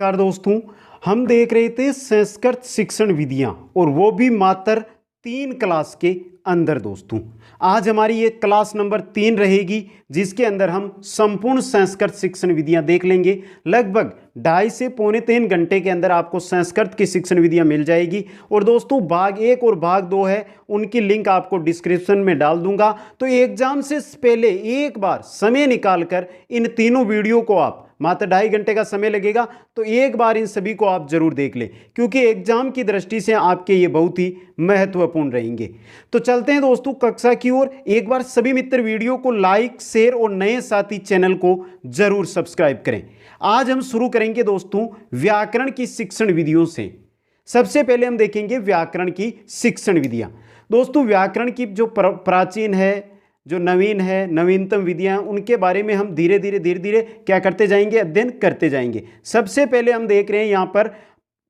नमस्कार दोस्तों। हम देख रहे थे संस्कृत शिक्षण विधियां और वो भी मात्र 3 क्लास के अंदर दोस्तों। आज हमारी ये क्लास नंबर 3 रहेगी जिसके अंदर हम संपूर्ण संस्कृत शिक्षण विधियां देख लेंगे। लगभग 2.5 से पौने 3 घंटे के अंदर आपको संस्कृत की शिक्षण विधियां मिल जाएगी। और दोस्तों भाग 1 और भाग 2 है, उनकी लिंक आपको डिस्क्रिप्शन में डाल दूंगा। तो एग्जाम से पहले एक बार समय निकालकर इन तीनों वीडियो को आप, मात्र 2.5 घंटे का समय लगेगा, तो एक बार इन सभी को आप जरूर देख लें क्योंकि एग्जाम की दृष्टि से आपके ये बहुत ही महत्वपूर्ण रहेंगे। तो चलते हैं दोस्तों कक्षा की ओर। एक बार सभी मित्र वीडियो को लाइक, शेयर और नए साथी चैनल को जरूर सब्सक्राइब करें। आज हम शुरू करेंगे दोस्तों व्याकरण की शिक्षण विधियों से। सबसे पहले हम देखेंगे व्याकरण की शिक्षण विधियां। दोस्तों व्याकरण की जो प्राचीन है, जो नवीन है, नवीनतम विधियां, उनके बारे में हम धीरे धीरे क्या करते जाएंगे, अध्ययन करते जाएंगे। सबसे पहले हम देख रहे हैं यहां पर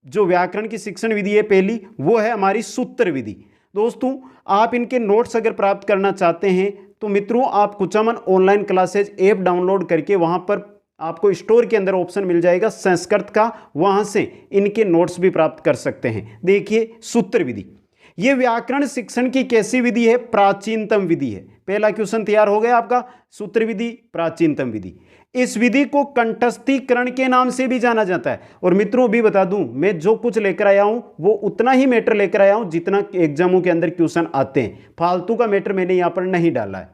जो व्याकरण की शिक्षण विधि है पहली, वो है हमारी सूत्र विधि। दोस्तों आप इनके नोट्स अगर प्राप्त करना चाहते हैं तो मित्रों आप Kuchaman online classes app download करके वहां पर आपको स्टोर के अंदर ऑप्शन मिल जाएगा संस्कृत का, वहां से इनके नोट्स भी प्राप्त कर सकते हैं। देखिए सूत्र विधि, यह व्याकरण शिक्षण की कैसी विधि है, प्राचीनतम विधि है। पहला क्वेश्चन तैयार हो गया आपका, सूत्र विधि प्राचीनतम विधि। इस विधि को कंठस्थीकरण के नाम से भी जाना जाता है। और मित्रों भी बता दूं, मैं जो कुछ लेकर आया हूं वो उतना ही मैटर लेकर आया हूं जितना एग्जामों के अंदर क्वेश्चन आते हैं, फालतू का मैटर मैंने यहां पर नहीं डाला है।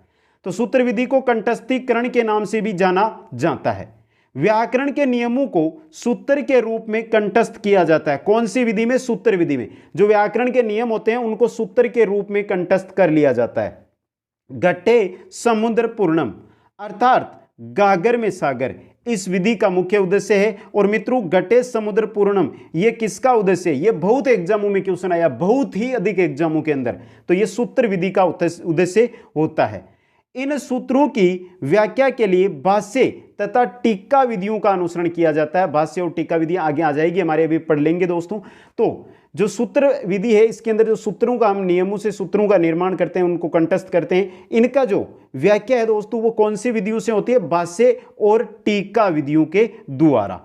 तो सूत्र विधि को कंठस्थीकरण के नाम से भी जाना जाता है। व्याकरण के नियमों को सूत्र के रूप में कंठस्थ किया जाता है। कौन सी विधि में? सूत्र विधि में। जो व्याकरण के नियम होते हैं उनको सूत्र के रूप में कंठस्थ कर लिया जाता है। घटे समुद्र पूर्णम अर्थात गागर में सागर, इस विधि का मुख्य उद्देश्य है। और मित्रों घटे समुद्र पूर्णम ये किसका उद्देश्य है? ये बहुत एग्जामों में क्वेश्चन आया, बहुत ही अधिक एग्जामों के अंदर। तो ये सूत्र विधि का उद्देश्य होता है। इन सूत्रों की व्याख्या के लिए भाष्य तथा टीका विधियों का अनुसरण किया जाता है। भाष्य और टीका विधियां आगे आ जाएगी हमारे, अभी पढ़ लेंगे दोस्तों। तो जो सूत्र विधि है इसके अंदर जो सूत्रों का हम नियमों से सूत्रों का निर्माण करते हैं, उनको कंठस्थ करते हैं। इनका जो व्याख्या है दोस्तों वो कौन सी विधियों से होती है? भाष्य और टीका विधियों के द्वारा।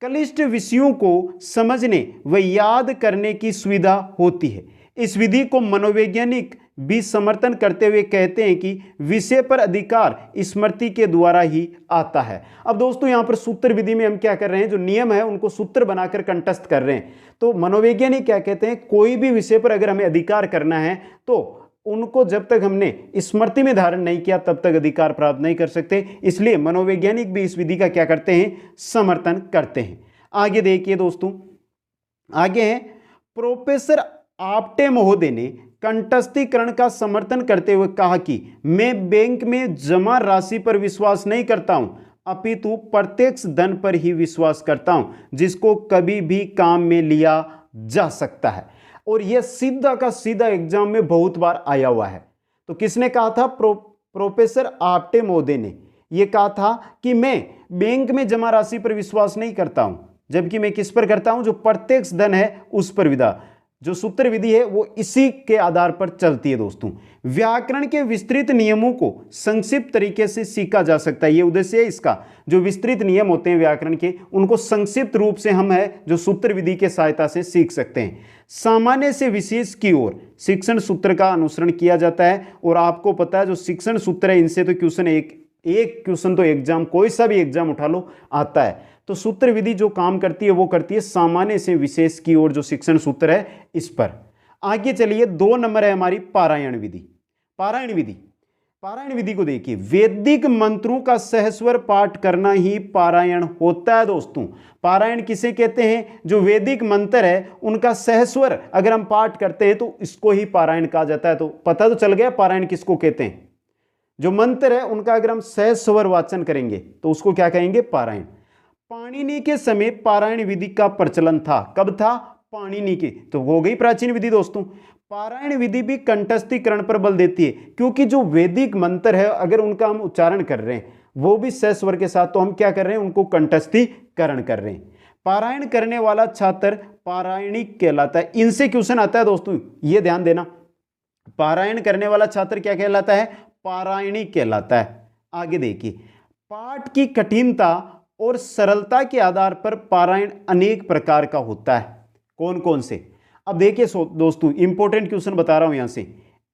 क्लिष्ट विषयों को समझने व याद करने की सुविधा होती है। इस विधि को मनोवैज्ञानिक भी समर्थन करते हुए कहते हैं कि विषय पर अधिकार स्मृति के द्वारा ही आता है। अब दोस्तों यहां पर सूत्र विधि में हम क्या कर रहे हैं, जो नियम है उनको सूत्र बनाकर कंठस्थ कर रहे हैं। तो मनोवैज्ञानिक क्या कहते हैं, कोई भी विषय पर अगर हमें अधिकार करना है तो उनको जब तक हमने स्मृति में धारण नहीं किया तब तक अधिकार प्राप्त नहीं कर सकते। इसलिए मनोवैज्ञानिक भी इस विधि का क्या करते हैं, समर्थन करते हैं। आगे देखिए दोस्तों, आगे है प्रोफेसर आपटे महोदय ने कंठस्थीकरण का समर्थन करते हुए कहा कि मैं बैंक में जमा राशि पर विश्वास नहीं करता हूं, अपितु प्रत्यक्ष धन पर ही विश्वास करता हूं जिसको कभी भी काम में लिया जा सकता है। और यह सीधा का सीधा एग्जाम में बहुत बार आया हुआ है। तो किसने कहा था? प्रोफेसर आपटे महोदय ने यह कहा था कि मैं बैंक में जमा राशि पर विश्वास नहीं करता हूं, जबकि मैं किस पर करता हूं? जो प्रत्यक्ष धन है उस पर विदा। जो सूत्र विधि है वो इसी के आधार पर चलती है दोस्तों। व्याकरण के विस्तृत नियमों को संक्षिप्त तरीके से सीखा जा सकता है, ये उद्देश्य है इसका। जो विस्तृत नियम होते हैं व्याकरण के, उनको संक्षिप्त रूप से हम है जो सूत्र विधि के सहायता से सीख सकते हैं। सामान्य से विशेष की ओर शिक्षण सूत्र का अनुसरण किया जाता है। और आपको पता है जो शिक्षण सूत्र है इनसे तो क्वेश्चन एक क्वेश्चन तो एग्जाम, कोई सा भी एग्जाम उठा लो, आता है। तो सूत्र विधि जो काम करती है वो करती है सामान्य से विशेष की ओर, जो शिक्षण सूत्र है इस पर। आगे चलिए 2 नंबर है हमारी पारायण विधि। पारायण विधि, पारायण विधि को देखिए, वैदिक मंत्रों का सहस्वर पाठ करना ही पारायण होता है दोस्तों। पारायण किसे कहते हैं? जो वैदिक मंत्र है उनका सहस्वर अगर हम पाठ करते हैं तो इसको ही पारायण कहा जाता है। तो पता तो चल गया पारायण किसको कहते हैं। जो मंत्र है उनका अगर हम सहस्वर वाचन करेंगे तो उसको क्या कहेंगे? पारायण। पाणिनि के समय पारायण विधि का प्रचलन था। कब था? पाणिनि के। तो हो गई प्राचीन विधि दोस्तों। पारायण विधि भी कंठस्थीकरण पर बल देती है, क्योंकि जो वैदिक मंत्र है अगर उनका हम उच्चारण कर रहे हैं वो भी सहस्वर के साथ, तो हम क्या कर रहे हैं? उनको कंठस्थीकरण कर रहे हैं। पारायण करने वाला छात्र पारायणिक कहलाता है। इनसे क्वेश्चन आता है दोस्तों, ये ध्यान देना। पारायण करने वाला छात्र क्या कहलाता है? पारायणिक कहलाता है। आगे देखिए, पाठ की कठिनता और सरलता के आधार पर पारायण अनेक प्रकार का होता है। कौन कौन से? अब देखिए दोस्तों, इंपॉर्टेंट क्वेश्चन बता रहा हूं यहां से।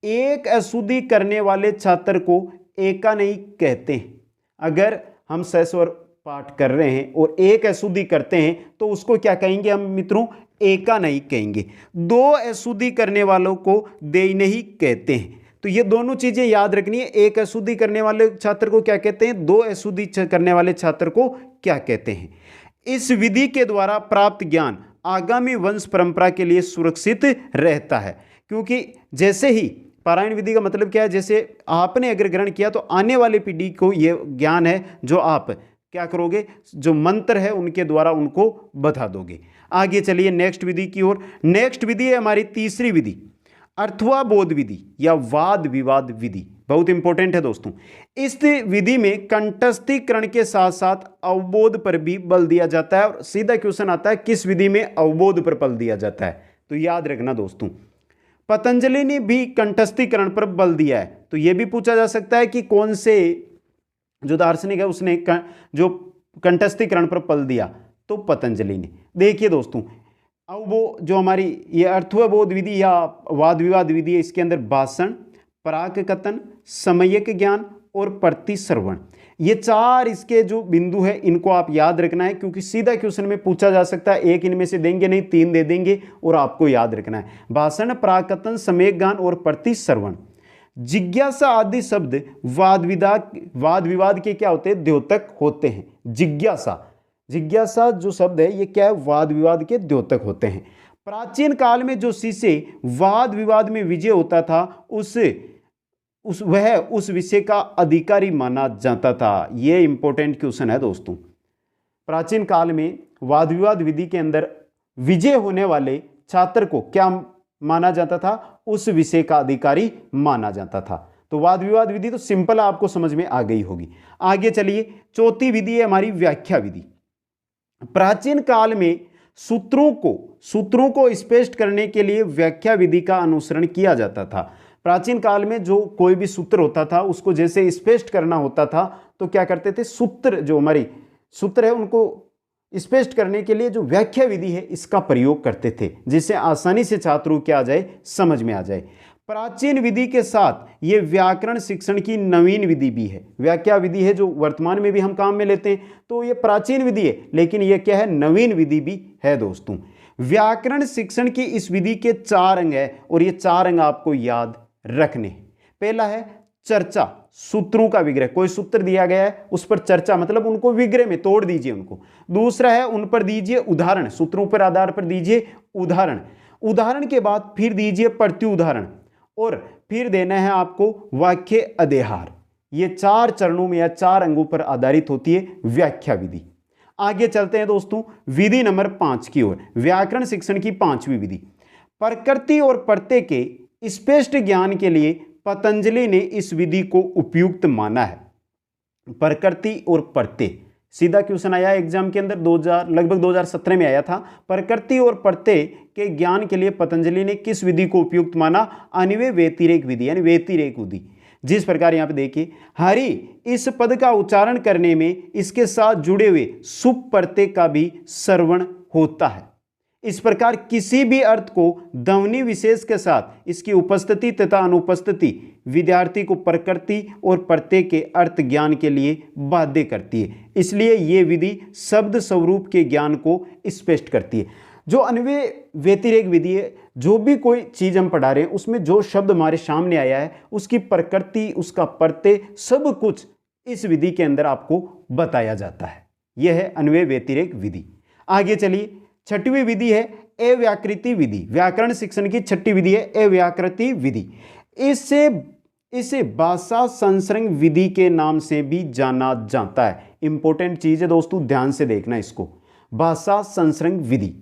एक अशुद्धि करने वाले छात्र को एकानयी कहते हैं। अगर हम सहस्वर पाठ कर रहे हैं और एक अशुद्धि करते हैं तो उसको क्या कहेंगे हम मित्रों? एकानयी कहेंगे। दो अशुद्धि करने वालों को देयनयी कहते हैं। तो ये दोनों चीजें याद रखनी है। एक अशुद्धि करने वाले छात्र को क्या कहते हैं, दो अशुद्धि करने वाले छात्र को क्या कहते हैं। इस विधि के द्वारा प्राप्त ज्ञान आगामी वंश परंपरा के लिए सुरक्षित रहता है, क्योंकि जैसे ही पारायण विधि का मतलब क्या है, जैसे आपने अगर ग्रहण किया तो आने वाली पीढ़ी को यह ज्ञान है जो आप क्या करोगे, जो मंत्र है उनके द्वारा उनको बता दोगे। आगे चलिए नेक्स्ट विधि की ओर। नेक्स्ट विधि है हमारी तीसरी विधि, अर्थवाबोध विधि या वाद विवाद विधि। बहुत इंपॉर्टेंट है दोस्तों। इस विधि में कंठस्थीकरण के साथ साथ अवबोध पर भी बल दिया जाता है। और सीधा क्वेश्चन आता है किस विधि में अवबोध पर बल दिया जाता है? तो याद रखना दोस्तों, पतंजलि ने भी कंठस्थीकरण पर बल दिया है। तो यह भी पूछा जा सकता है कि कौन से जो दार्शनिक है उसने जो कंठस्थीकरण पर बल दिया? तो पतंजलि ने। देखिए दोस्तों, अब वो जो हमारी ये अर्थवबोध विधि या वाद विवाद विधि है, इसके अंदर भाषण, पराक कथन, समयक ज्ञान और प्रतिश्रवण, ये चार इसके जो बिंदु है इनको आप याद रखना है, क्योंकि सीधा क्वेश्चन में पूछा जा सकता है। एक इनमें से देंगे नहीं, तीन दे देंगे और आपको याद रखना है। भाषण, पराक कथन, समयक ज्ञान और प्रतिश्रवण। जिज्ञासा आदि शब्द वाद विवाद के क्या होते हैं? द्योतक होते हैं। जिज्ञासा जो शब्द है ये क्या है? वाद विवाद के द्योतक होते हैं। प्राचीन काल में जो शिष्य वाद विवाद में विजय होता था वह उस विषय का अधिकारी माना जाता था। यह इंपॉर्टेंट क्वेश्चन है दोस्तों। प्राचीन काल में वाद विवाद विधि के अंदर विजय होने वाले छात्र को क्या माना जाता था? उस विषय का अधिकारी माना जाता था। तो वाद विवाद विधि तो सिंपल आपको समझ में आ गई होगी। आगे चलिए, चौथी विधि है हमारी व्याख्या विधि। प्राचीन काल में सूत्रों को स्पष्ट करने के लिए व्याख्या विधि का अनुसरण किया जाता था। प्राचीन काल में जो कोई भी सूत्र होता था उसको जैसे स्पष्ट करना होता था तो क्या करते थे? जो हमारी सूत्र है उनको स्पष्ट करने के लिए जो व्याख्या विधि है इसका प्रयोग करते थे, जिससे आसानी से छात्रों क्या आ जाए, समझ में आ जाए। प्राचीन विधि के साथ ये व्याकरण शिक्षण की नवीन विधि भी है। व्याख्या विधि है जो वर्तमान में भी हम काम में लेते हैं, तो ये प्राचीन विधि है, लेकिन ये क्या है? नवीन विधि भी है दोस्तों। व्याकरण शिक्षण की इस विधि के 4 अंग है और ये 4 अंग आपको याद रखने। पहला है चर्चा, सूत्रों का विग्रह। कोई सूत्र दिया गया है उस पर चर्चा, मतलब उनको विग्रह में तोड़ दीजिए उनको। दूसरा है उन पर दीजिए उदाहरण, सूत्रों पर आधार पर दीजिए उदाहरण के बाद फिर दीजिए प्रत्युदाहरण और फिर देना है आपको वाक्य अध्याहार। ये 4 चरणों में या 4 अंगों पर आधारित होती है व्याख्या विधि। आगे चलते हैं दोस्तों विधि नंबर 5 की ओर। व्याकरण शिक्षण की 5वीं विधि, प्रकृति और प्रत्यय के स्पष्ट ज्ञान के लिए पतंजलि ने इस विधि को उपयुक्त माना है। प्रकृति और प्रत्यय, सीधा क्वेश्चन आया एग्जाम के अंदर, लगभग 2017 में आया था। प्रकृति और प्रत्यय के ज्ञान के लिए पतंजलि ने किस विधि को उपयुक्त माना? अन्वय व्यतिरेक विधि, यानी व्यतिरेक विधि। जिस प्रकार यहां पे देखिए, हरि इस पद का उच्चारण करने में इसके साथ जुड़े हुए सुप प्रत्यय का भी श्रवण होता है। इस प्रकार किसी भी अर्थ को ध्वनि विशेष के साथ इसकी उपस्थिति तथा अनुपस्थिति विद्यार्थी को प्रकृति और प्रत्यय के अर्थ ज्ञान के लिए बाध्य करती है। इसलिए ये विधि शब्द स्वरूप के ज्ञान को स्पष्ट करती है। जो अन्वय व्यतिरेक विधि है, जो भी कोई चीज हम पढ़ा रहे हैं उसमें जो शब्द हमारे सामने आया है उसकी प्रकृति, उसका प्रत्यय, सब कुछ इस विधि के अंदर आपको बताया जाता है। यह है अन्वय व्यतिरेक विधि। आगे चलिए, 6वीं विधि है अव्याकृति विधि। व्याकरण शिक्षण की 6ठी विधि है अव्याकृति विधि। इसे भाषा संसर्ग विधि के नाम से भी जाना जाता है। इंपॉर्टेंट चीज है दोस्तों, ध्यान से देखना इसको, भाषा संसर्ग विधि।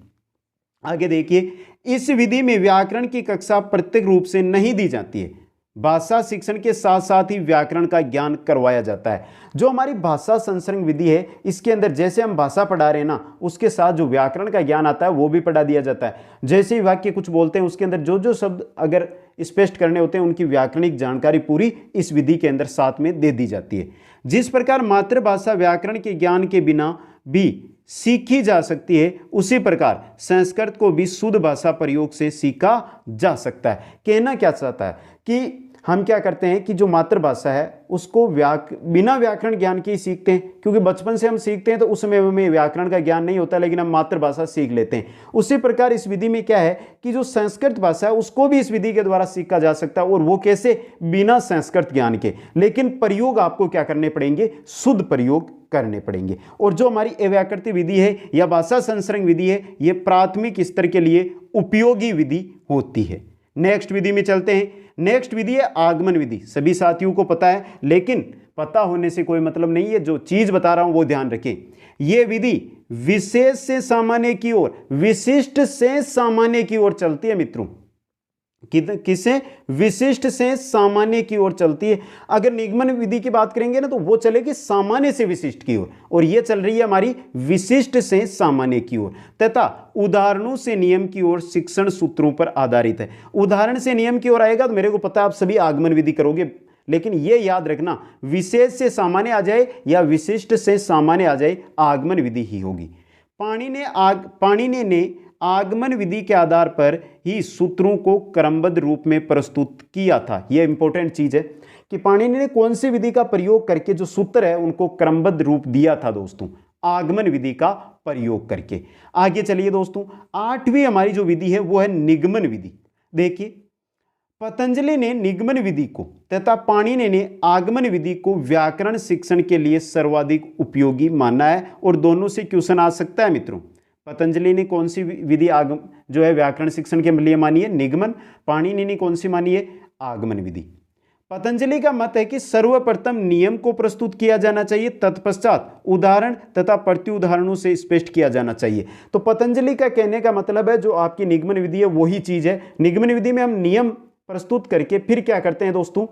आगे देखिए, इस विधि में व्याकरण की कक्षा प्रत्यक्ष रूप से नहीं दी जाती है। भाषा शिक्षण के साथ साथ ही व्याकरण का ज्ञान करवाया जाता है। जो हमारी भाषा संसर्ग विधि है इसके अंदर जैसे हम भाषा पढ़ा रहे हैं ना, उसके साथ जो व्याकरण का ज्ञान आता है वो भी पढ़ा दिया जाता है। जैसे ही वाक्य कुछ बोलते हैं उसके अंदर जो जो शब्द अगर स्पष्ट करने होते हैं उनकी व्याकरणिक जानकारी पूरी इस विधि के अंदर साथ में दे दी जाती है। जिस प्रकार मातृभाषा व्याकरण के ज्ञान के बिना भी सीखी जा सकती है, उसी प्रकार संस्कृत को भी शुद्ध भाषा प्रयोग से सीखा जा सकता है। कहना क्या चाहता है कि हम क्या करते हैं कि जो मातृभाषा है उसको बिना व्याकरण ज्ञान के ही सीखते हैं, क्योंकि बचपन से हम सीखते हैं तो उसमें हमें व्याकरण का ज्ञान नहीं होता, लेकिन हम मातृभाषा सीख लेते हैं। उसी प्रकार इस विधि में क्या है कि जो संस्कृत भाषा है उसको भी इस विधि के द्वारा सीखा जा सकता है, और वो कैसे? बिना संस्कृत ज्ञान के, लेकिन प्रयोग आपको क्या करने पड़ेंगे? शुद्ध प्रयोग करने पड़ेंगे। और जो हमारी अव्याकृत विधि है या भाषा संसर्ग विधि है, ये प्राथमिक स्तर के लिए उपयोगी विधि होती है। नेक्स्ट विधि में चलते हैं। नेक्स्ट विधि है आगमन विधि। सभी साथियों को पता है, लेकिन पता होने से कोई मतलब नहीं है, जो चीज बता रहा हूं वो ध्यान रखें। यह विधि विशेष से सामान्य की ओर, विशिष्ट से सामान्य की ओर चलती है मित्रों। किसे? विशिष्ट से सामान्य की ओर चलती है। अगर निगमन विधि की बात करेंगे ना तो वो चलेगी सामान्य से विशिष्ट की ओर, और ये चल रही है हमारी विशिष्ट से सामान्य की ओर, तथा उदाहरणों से नियम की ओर शिक्षण सूत्रों पर आधारित है। उदाहरण से नियम की ओर आएगा तो मेरे को पता है आप सभी आगमन विधि करोगे, लेकिन ये याद रखना विशेष से सामान्य आ जाए या विशिष्ट से सामान्य आ जाए, आगमन विधि ही होगी। पाणिनि ने आगमन विधि के आधार पर ही सूत्रों को क्रमबद्ध रूप में प्रस्तुत किया था। यह इंपॉर्टेंट चीज है कि पाणिनि ने कौन सी विधि का प्रयोग करके जो सूत्र है उनको क्रमबद्ध रूप दिया था दोस्तों, आगमन विधि का प्रयोग करके। आगे चलिए दोस्तों, 8वीं हमारी जो विधि है वो है निगमन विधि। देखिए, पतंजलि ने निगमन विधि को तथा पाणिनि ने आगमन विधि को व्याकरण शिक्षण के लिए सर्वाधिक उपयोगी माना है, और दोनों से क्वेश्चन आ सकता है मित्रों। पतंजलि ने कौन सी विधि जो है व्याकरण शिक्षण के लिए मानी है? निगमन। पाणिनि ने कौन सी मानी है? आगमन विधि। पतंजलि का मत है कि सर्वप्रथम नियम को प्रस्तुत किया जाना चाहिए, तत्पश्चात उदाहरण तथा प्रत्युदाहरणों से स्पष्ट किया जाना चाहिए। तो पतंजलि का कहने का मतलब है जो आपकी निगमन विधि है वही चीज है। निगमन विधि में हम नियम प्रस्तुत करके फिर क्या करते हैं दोस्तों?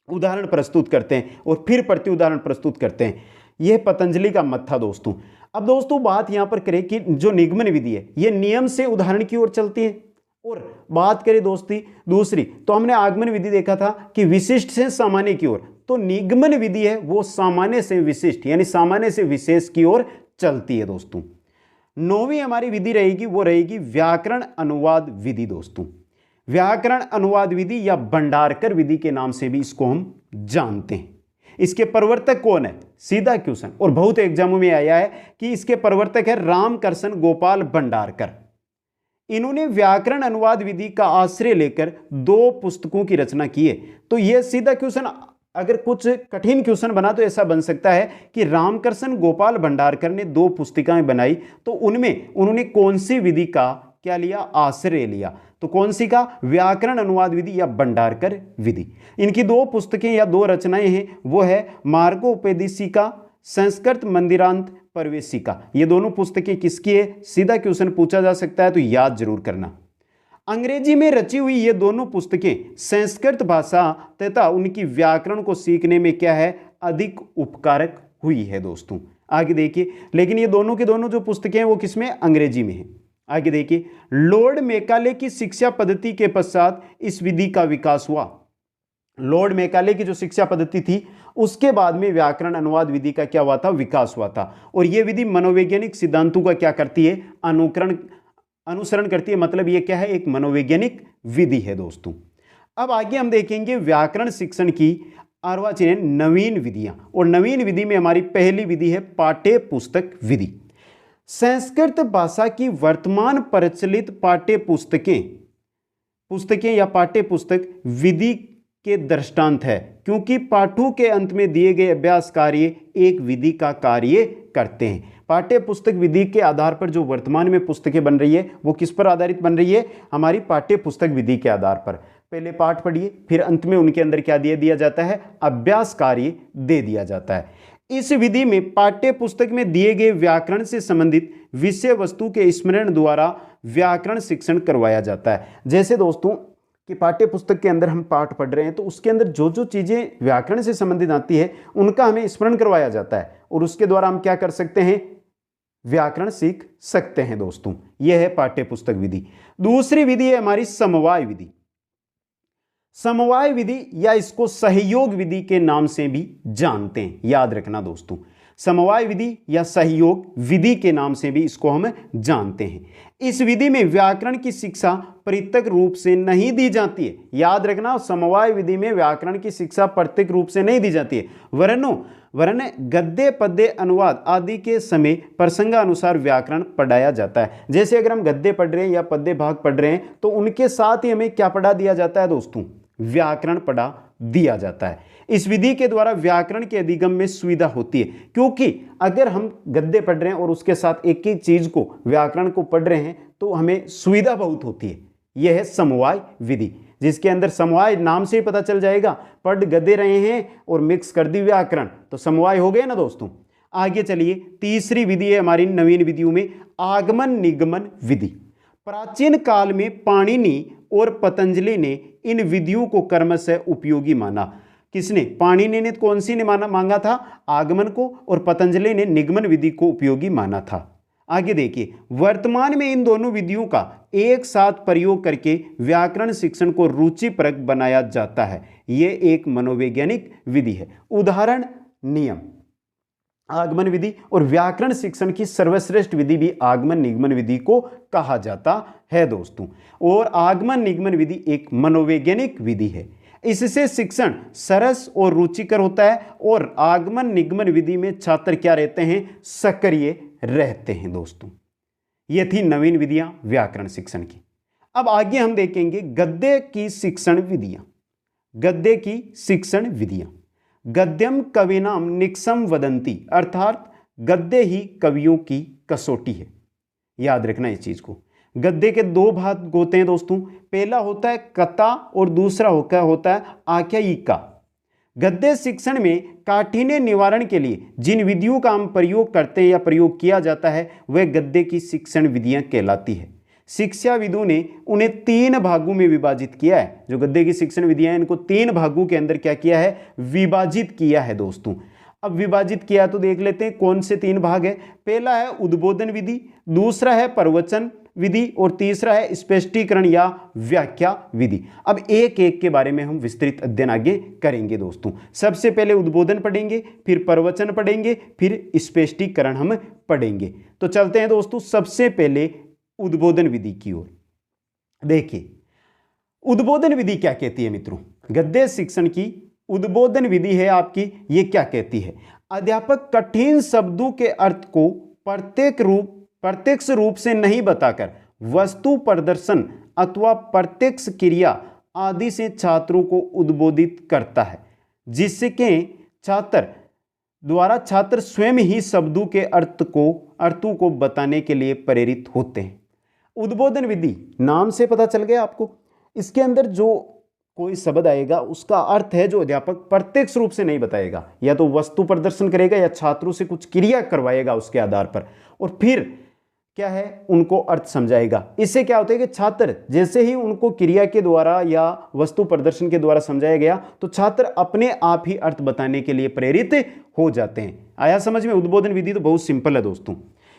उदाहरण प्रस्तुत करते हैं और फिर प्रत्युदाहरण प्रस्तुत करते हैं। यह पतंजलि का मत था दोस्तों। अब दोस्तों बात यहां पर करें कि जो निगमन विधि है यह नियम से उदाहरण की ओर चलती है, और बात करें दूसरी तो हमने आगमन विधि देखा था कि विशिष्ट से सामान्य की ओर, तो निगमन विधि है वो सामान्य से विशिष्ट यानी सामान्य से विशेष की ओर चलती है दोस्तों। 9वीं हमारी विधि रहेगी वो रहेगी व्याकरण अनुवाद विधि दोस्तों। व्याकरण अनुवाद विधि या भंडारकर विधि के नाम से भी इसको हम जानते हैं। इसके प्रवर्तक कौन है? सीधा क्वेश्चन, और बहुत एग्जामों में आया है कि इसके प्रवर्तक है रामकृष्ण गोपाल भंडारकर। इन्होंने व्याकरण अनुवाद विधि का आश्रय लेकर 2 पुस्तकों की रचना की है। तो यह सीधा क्वेश्चन, अगर कुछ कठिन क्वेश्चन बना तो ऐसा बन सकता है कि रामकृष्ण गोपाल भंडारकर ने 2 पुस्तिकाएं बनाई, तो उनमें उन्होंने कौन सी विधि का क्या लिया? आश्रय लिया। तो कौन सी का? व्याकरण अनुवाद विधि या भंडारकर विधि। इनकी 2 पुस्तकें या 2 रचनाएं हैं, वो है मार्गोपदेशिका, संस्कृत मंदिरांत प्रवेशिका। ये दोनों पुस्तकें किसकी है? सीधा क्वेश्चन पूछा जा सकता है, तो याद जरूर करना। अंग्रेजी में रची हुई ये दोनों पुस्तकें संस्कृत भाषा तथा उनकी व्याकरण को सीखने में क्या है? अधिक उपकारक हुई है दोस्तों। आगे देखिए, लेकिन ये दोनों के दोनों जो पुस्तकें हैं वो किसमें? अंग्रेजी में है। आगे देखिए, लॉर्ड मैकाले की शिक्षा पद्धति के पश्चात इस विधि का विकास हुआ। लॉर्ड मैकाले की जो शिक्षा पद्धति थी उसके बाद में व्याकरण अनुवाद विधि का क्या हुआ था? विकास हुआ था। और यह विधि मनोवैज्ञानिक सिद्धांतों का क्या करती है? अनुसरण करती है। मतलब ये क्या है? एक मनोवैज्ञानिक विधि है दोस्तों। अब आगे हम देखेंगे व्याकरण शिक्षण की अर्वाचीन नवीन विधियां, और नवीन विधि में हमारी पहली विधि है पाठ्य पुस्तक विधि। संस्कृत भाषा की वर्तमान प्रचलित पाठ्य पुस्तकें या पाठ्य पुस्तक विधि के दृष्टांत है, क्योंकि पाठों के अंत में दिए गए अभ्यास कार्य एक विधि का कार्य करते हैं। पाठ्य पुस्तक विधि के आधार पर जो वर्तमान में पुस्तकें बन रही है वो किस पर आधारित बन रही है? हमारी पाठ्य पुस्तक विधि के आधार पर। पहले पाठ पढ़िए, फिर अंत में उनके अंदर क्या दिया जाता है? अभ्यास कार्य दे दिया जाता है। इस विधि में पाठ्य पुस्तक में दिए गए व्याकरण से संबंधित विषय वस्तु के स्मरण द्वारा व्याकरण शिक्षण करवाया जाता है। जैसे दोस्तों कि पाठ्य पुस्तक के अंदर हम पाठ पढ़ रहे हैं तो उसके अंदर जो जो चीजें व्याकरण से संबंधित आती है उनका हमें स्मरण करवाया जाता है, और उसके द्वारा हम क्या कर सकते हैं? व्याकरण सीख सकते हैं दोस्तों। यह है पाठ्य पुस्तक विधि। दूसरी विधि है हमारी समवाय विधि। समवाय विधि या इसको सहयोग विधि के नाम से भी जानते हैं, याद रखना दोस्तों। समवाय विधि या सहयोग विधि के नाम से भी इसको हम जानते हैं। इस विधि में व्याकरण की शिक्षा प्रत्यक्ष रूप से नहीं दी जाती है। याद रखना, समवाय विधि में व्याकरण की शिक्षा प्रत्यक्ष रूप से नहीं दी जाती है, वरन गद्य पद्य अनुवाद आदि के समय प्रसंगानुसार व्याकरण पढ़ाया जाता है। जैसे अगर हम गद्य पढ़ रहे हैं या पद्य भाग पढ़ रहे हैं तो उनके साथ ही हमें क्या पढ़ा दिया जाता है दोस्तों? व्याकरण पढ़ा दिया जाता है। इस विधि के द्वारा व्याकरण के अधिगम में सुविधा होती है, क्योंकि अगर हम गद्य पढ़ रहे हैं और उसके साथ एक ही चीज को, व्याकरण को पढ़ रहे हैं, तो हमें सुविधा बहुत होती है। यह है समवाय विधि, जिसके अंदर समवाय नाम से ही पता चल जाएगा, पढ़ गद्य रहे हैं और मिक्स कर दी व्याकरण, तो समवाय हो गए ना दोस्तों। आगे चलिए, तीसरी विधि है हमारी नवीन विधियों में आगमन निगमन विधि। प्राचीन काल में पाणिनि और पतंजलि ने इन विधियों को क्रमशः उपयोगी माना। किसने? पाणिनि ने कौन सी ने मांगा था? आगमन को, और पतंजलि ने निगमन विधि को उपयोगी माना था। आगे देखिए, वर्तमान में इन दोनों विधियों का एक साथ प्रयोग करके व्याकरण शिक्षण को रुचिप्रद बनाया जाता है। यह एक मनोवैज्ञानिक विधि है। उदाहरण, नियम, आगमन विधि और व्याकरण शिक्षण की सर्वश्रेष्ठ विधि भी आगमन निगमन विधि को कहा जाता है दोस्तों। और आगमन निगमन विधि एक मनोवैज्ञानिक विधि है। इससे शिक्षण सरस और रुचिकर होता है, और आगमन निगमन विधि में छात्र क्या रहते हैं? सक्रिय रहते हैं दोस्तों। ये थी नवीन विधियां व्याकरण शिक्षण की। अब आगे हम देखेंगे गद्य की शिक्षण विधियां। गद्य की शिक्षण विधियां, गद्यम कविनाम निक्सम वदंती, अर्थात गद्य ही कवियों की कसौटी है। याद रखना इस चीज को। गद्य के दो भाग होते हैं दोस्तों, पहला होता है कथा और दूसरा होता है आख्यायिका। गद्य शिक्षण में काठिन्य निवारण के लिए जिन विधियों का हम प्रयोग करते हैं या प्रयोग किया जाता है, वह गद्य की शिक्षण विधियां कहलाती है। शिक्षाविदों ने उन्हें 3 भागों में विभाजित किया है। जो गद्य की शिक्षण विधियां हैं, इनको 3 भागों के अंदर क्या किया है? विभाजित किया है दोस्तों। अब विभाजित किया तो देख लेते हैं कौन से 3 भाग है। पहला है उद्बोधन विधि, दूसरा है प्रवचन विधि, और तीसरा है स्पष्टीकरण या व्याख्या विधि। अब एक एक के बारे में हम विस्तृत अध्ययन आगे करेंगे दोस्तों। सबसे पहले उद्बोधन पढ़ेंगे, फिर प्रवचन पढ़ेंगे, फिर स्पष्टीकरण हम पढ़ेंगे। तो चलते हैं दोस्तों सबसे पहले उद्बोधन विधि की ओर। देखिए, उद्बोधन विधि क्या कहती है मित्रों? गद्य शिक्षण की उद्बोधन विधि है आपकी। ये क्या कहती है? अध्यापक कठिन शब्दों के अर्थ को प्रत्यक्ष रूप से नहीं बताकर वस्तु प्रदर्शन अथवा प्रत्यक्ष क्रिया आदि से छात्रों को उद्बोधित करता है, जिसके छात्र स्वयं ही शब्दों के अर्थों को बताने के लिए प्रेरित होते हैं। उद्बोधन विधि नाम से पता चल गया आपको। इसके अंदर जो कोई शब्द आएगा उसका अर्थ है जो अध्यापक प्रत्यक्ष रूप से नहीं बताएगा, या तो वस्तु प्रदर्शन करेगा या छात्रों से कुछ क्रिया करवाएगा उसके आधार पर, और फिर क्या है उनको अर्थ समझाएगा। इससे क्या होता है कि छात्र जैसे ही उनको क्रिया के द्वारा या वस्तु प्रदर्शन के द्वारा समझाया गया तो छात्र अपने आप ही अर्थ बताने के लिए प्रेरित हो जाते हैं। आया समझ में? उद्बोधन विधि तो बहुत सिंपल है दोस्तों।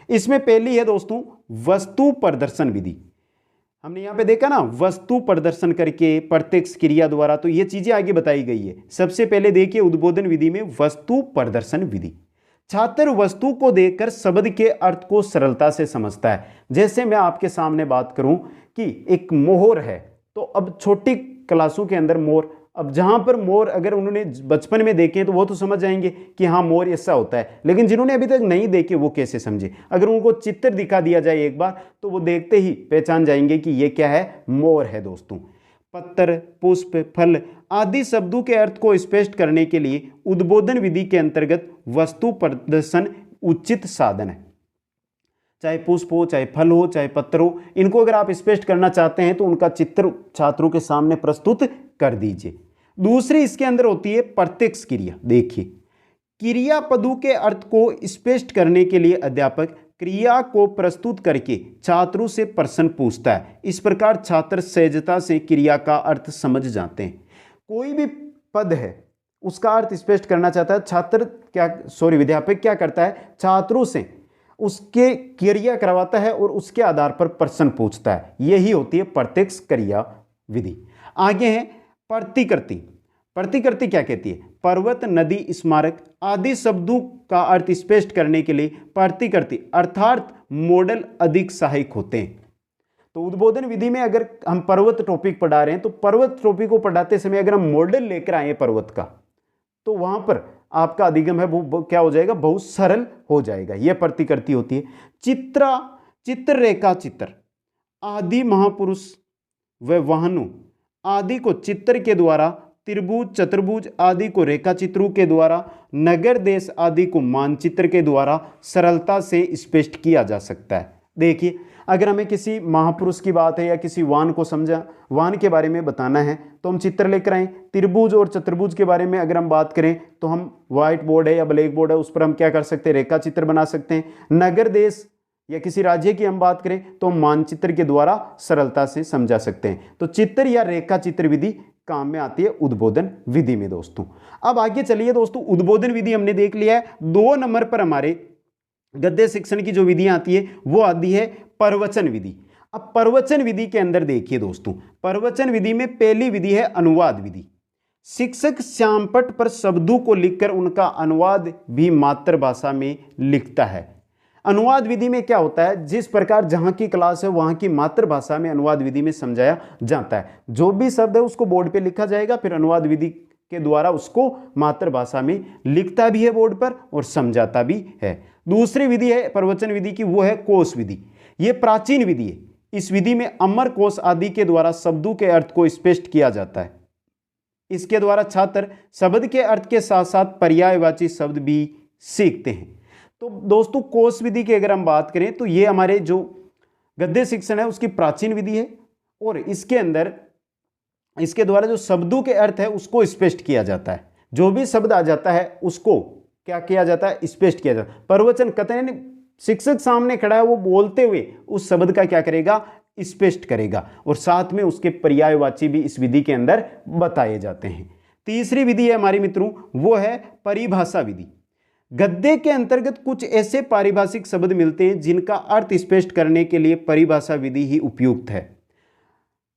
इसमें पहली है दोस्तों वस्तु प्रदर्शन विधि। हमने यहां पे देखा ना, वस्तु प्रदर्शन करके प्रत्यक्ष क्रिया द्वारा, तो ये चीजें आगे बताई गई है। सबसे पहले देखिए उद्बोधन विधि में वस्तु प्रदर्शन विधि। छात्र वस्तु को देखकर शब्द के अर्थ को सरलता से समझता है। जैसे मैं आपके सामने बात करूं कि एक मोर है, तो अब छोटी क्लासों के अंदर मोर, अब जहां पर मोर अगर उन्होंने बचपन में देखे तो वो तो समझ जाएंगे कि हाँ मोर ऐसा होता है, लेकिन जिन्होंने अभी तक नहीं देखे वो कैसे समझे? अगर उनको चित्र दिखा दिया जाए एक बार तो वो देखते ही पहचान जाएंगे कि ये क्या है? मोर है दोस्तों। पत्र, पुष्प, फल आदि शब्दों के अर्थ को स्पष्ट करने के लिए उद्बोधन विधि के अंतर्गत वस्तु प्रदर्शन उचित साधन है। चाहे पुष्प हो, चाहे फल हो, चाहे पत्र हो, इनको अगर आप स्पष्ट करना चाहते हैं तो उनका चित्र छात्रों के सामने प्रस्तुत कर दीजिए। दूसरी इसके अंदर होती है प्रत्यक्ष क्रिया। देखिए, क्रिया पदों के अर्थ को स्पष्ट करने के लिए अध्यापक क्रिया को प्रस्तुत करके छात्रों से प्रश्न पूछता है। इस प्रकार छात्र सहजता से क्रिया का अर्थ समझ जाते हैं। कोई भी पद है उसका अर्थ स्पष्ट करना चाहता है, विद्यापक क्या करता है? छात्रों से उसके क्रिया करवाता है और उसके आधार पर प्रश्न पूछता है। यही होती है प्रत्यक्ष क्रिया विधि। आगे है प्रतिकृति। प्रतिकृति क्या कहती है? पर्वत, नदी, स्मारक आदि शब्दों का अर्थ स्पष्ट करने के लिए प्रतिकृति अर्थात मॉडल अधिक सहायक होते हैं। तो उद्बोधन विधि में अगर हम पर्वत टॉपिक पढ़ा रहे हैं तो पर्वत टॉपिक को पढ़ाते समय अगर हम मॉडल लेकर आए पर्वत का, तो वहां पर आपका अधिगम है वो क्या हो जाएगा? बहुत सरल हो जाएगा। यह प्रतिकृति होती है। चित्र रेखा चित्र आदि महापुरुष व वाहनों आदि को चित्र के द्वारा, त्रिभुज चतुर्भुज आदि को रेखा चित्रों के द्वारा, नगर देश आदि को मानचित्र के द्वारा सरलता से स्पष्ट किया जा सकता है। देखिए, अगर हमें किसी महापुरुष की बात है या किसी वाहन को वाहन के बारे में बताना है तो हम चित्र लेकर आए। त्रिभुज और चतुर्भुज के बारे में अगर हम बात करें तो हम व्हाइट बोर्ड है या ब्लैक बोर्ड है उस पर हम क्या कर सकते हैं? रेखा चित्र बना सकते हैं। नगर देश या किसी राज्य की हम बात करें तो हम मानचित्र के द्वारा सरलता से समझा सकते हैं। तो चित्र या रेखा चित्र विधि काम में आती है उद्बोधन विधि में दोस्तों। अब आगे चलिए दोस्तों, उद्बोधन विधि हमने देख लिया है। 2 नंबर पर हमारे गद्य शिक्षण की जो विधियां आती है वो आती है प्रवचन विधि। अब प्रवचन विधि के अंदर देखिए दोस्तों, प्रवचन विधि में पहली विधि है अनुवाद विधि। शिक्षक श्यामपट्ट पर शब्दों को लिखकर उनका अनुवाद भी मातृभाषा में लिखता है। अनुवाद विधि में क्या होता है? जिस प्रकार जहां की क्लास है वहां की मातृभाषा में अनुवाद विधि में समझाया जाता है। जो भी शब्द है उसको बोर्ड पे लिखा जाएगा, फिर अनुवाद विधि के द्वारा उसको मातृभाषा में लिखता भी है बोर्ड पर और समझाता भी है। दूसरी विधि है प्रवचन विधि की, वो है कोश विधि। ये प्राचीन विधि है। इस विधि में अमर कोश आदि के द्वारा शब्दों के अर्थ को स्पष्ट किया जाता है। इसके द्वारा छात्र शब्द के अर्थ के साथ साथ पर्यायवाची शब्द भी सीखते हैं। तो दोस्तों, कोश विधि की अगर हम बात करें तो ये हमारे जो गद्य शिक्षण है उसकी प्राचीन विधि है और इसके अंदर इसके द्वारा जो शब्दों के अर्थ है उसको स्पष्ट किया जाता है। जो भी शब्द आ जाता है उसको क्या किया जाता है? स्पष्ट किया जाता है। प्रवचन कहते हैं शिक्षक सामने खड़ा है, वो बोलते हुए उस शब्द का क्या करेगा? स्पष्ट करेगा और साथ में उसके पर्यायवाची भी इस विधि के अंदर बताए जाते हैं। तीसरी विधि है हमारे मित्रों, वो है परिभाषा विधि। गद्य के अंतर्गत कुछ ऐसे पारिभाषिक शब्द मिलते हैं जिनका अर्थ स्पष्ट करने के लिए परिभाषा विधि ही उपयुक्त है।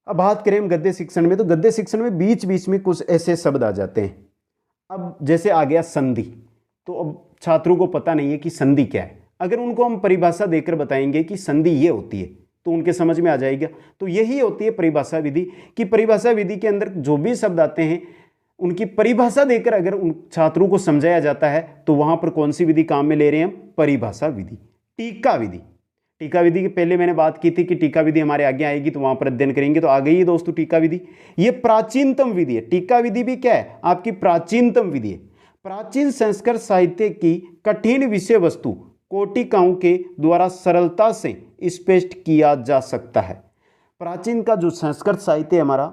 अब बात करें हम गद्य शिक्षण में, तो गद्य शिक्षण में बीच बीच में कुछ ऐसे शब्द आ जाते हैं। अब जैसे आ गया संधि, तो अब छात्रों को पता नहीं है कि संधि क्या है। अगर उनको हम परिभाषा देकर बताएंगे कि संधि ये होती है तो उनके समझ में आ जाएगा। तो यही होती है परिभाषा विधि कि परिभाषा विधि के अंदर जो भी शब्द आते हैं उनकी परिभाषा देकर अगर उन छात्रों को समझाया जाता है तो वहां पर कौन सी विधि काम में ले रहे हैं हम? परिभाषा विधि। टीका विधि, टीका विधि की पहले मैंने बात की थी कि टीका विधि हमारे आगे आएगी तो वहां पर अध्ययन करेंगे। तो आ गई है दोस्तों टीका विधि। ये प्राचीनतम विधि है। टीका विधि भी क्या है? आपकी प्राचीनतम विधि है। प्राचीन संस्कृत साहित्य की कठिन विषय वस्तु कोटिकाओं के द्वारा सरलता से स्पष्ट किया जा सकता है। प्राचीन का जो संस्कृत साहित्य है हमारा,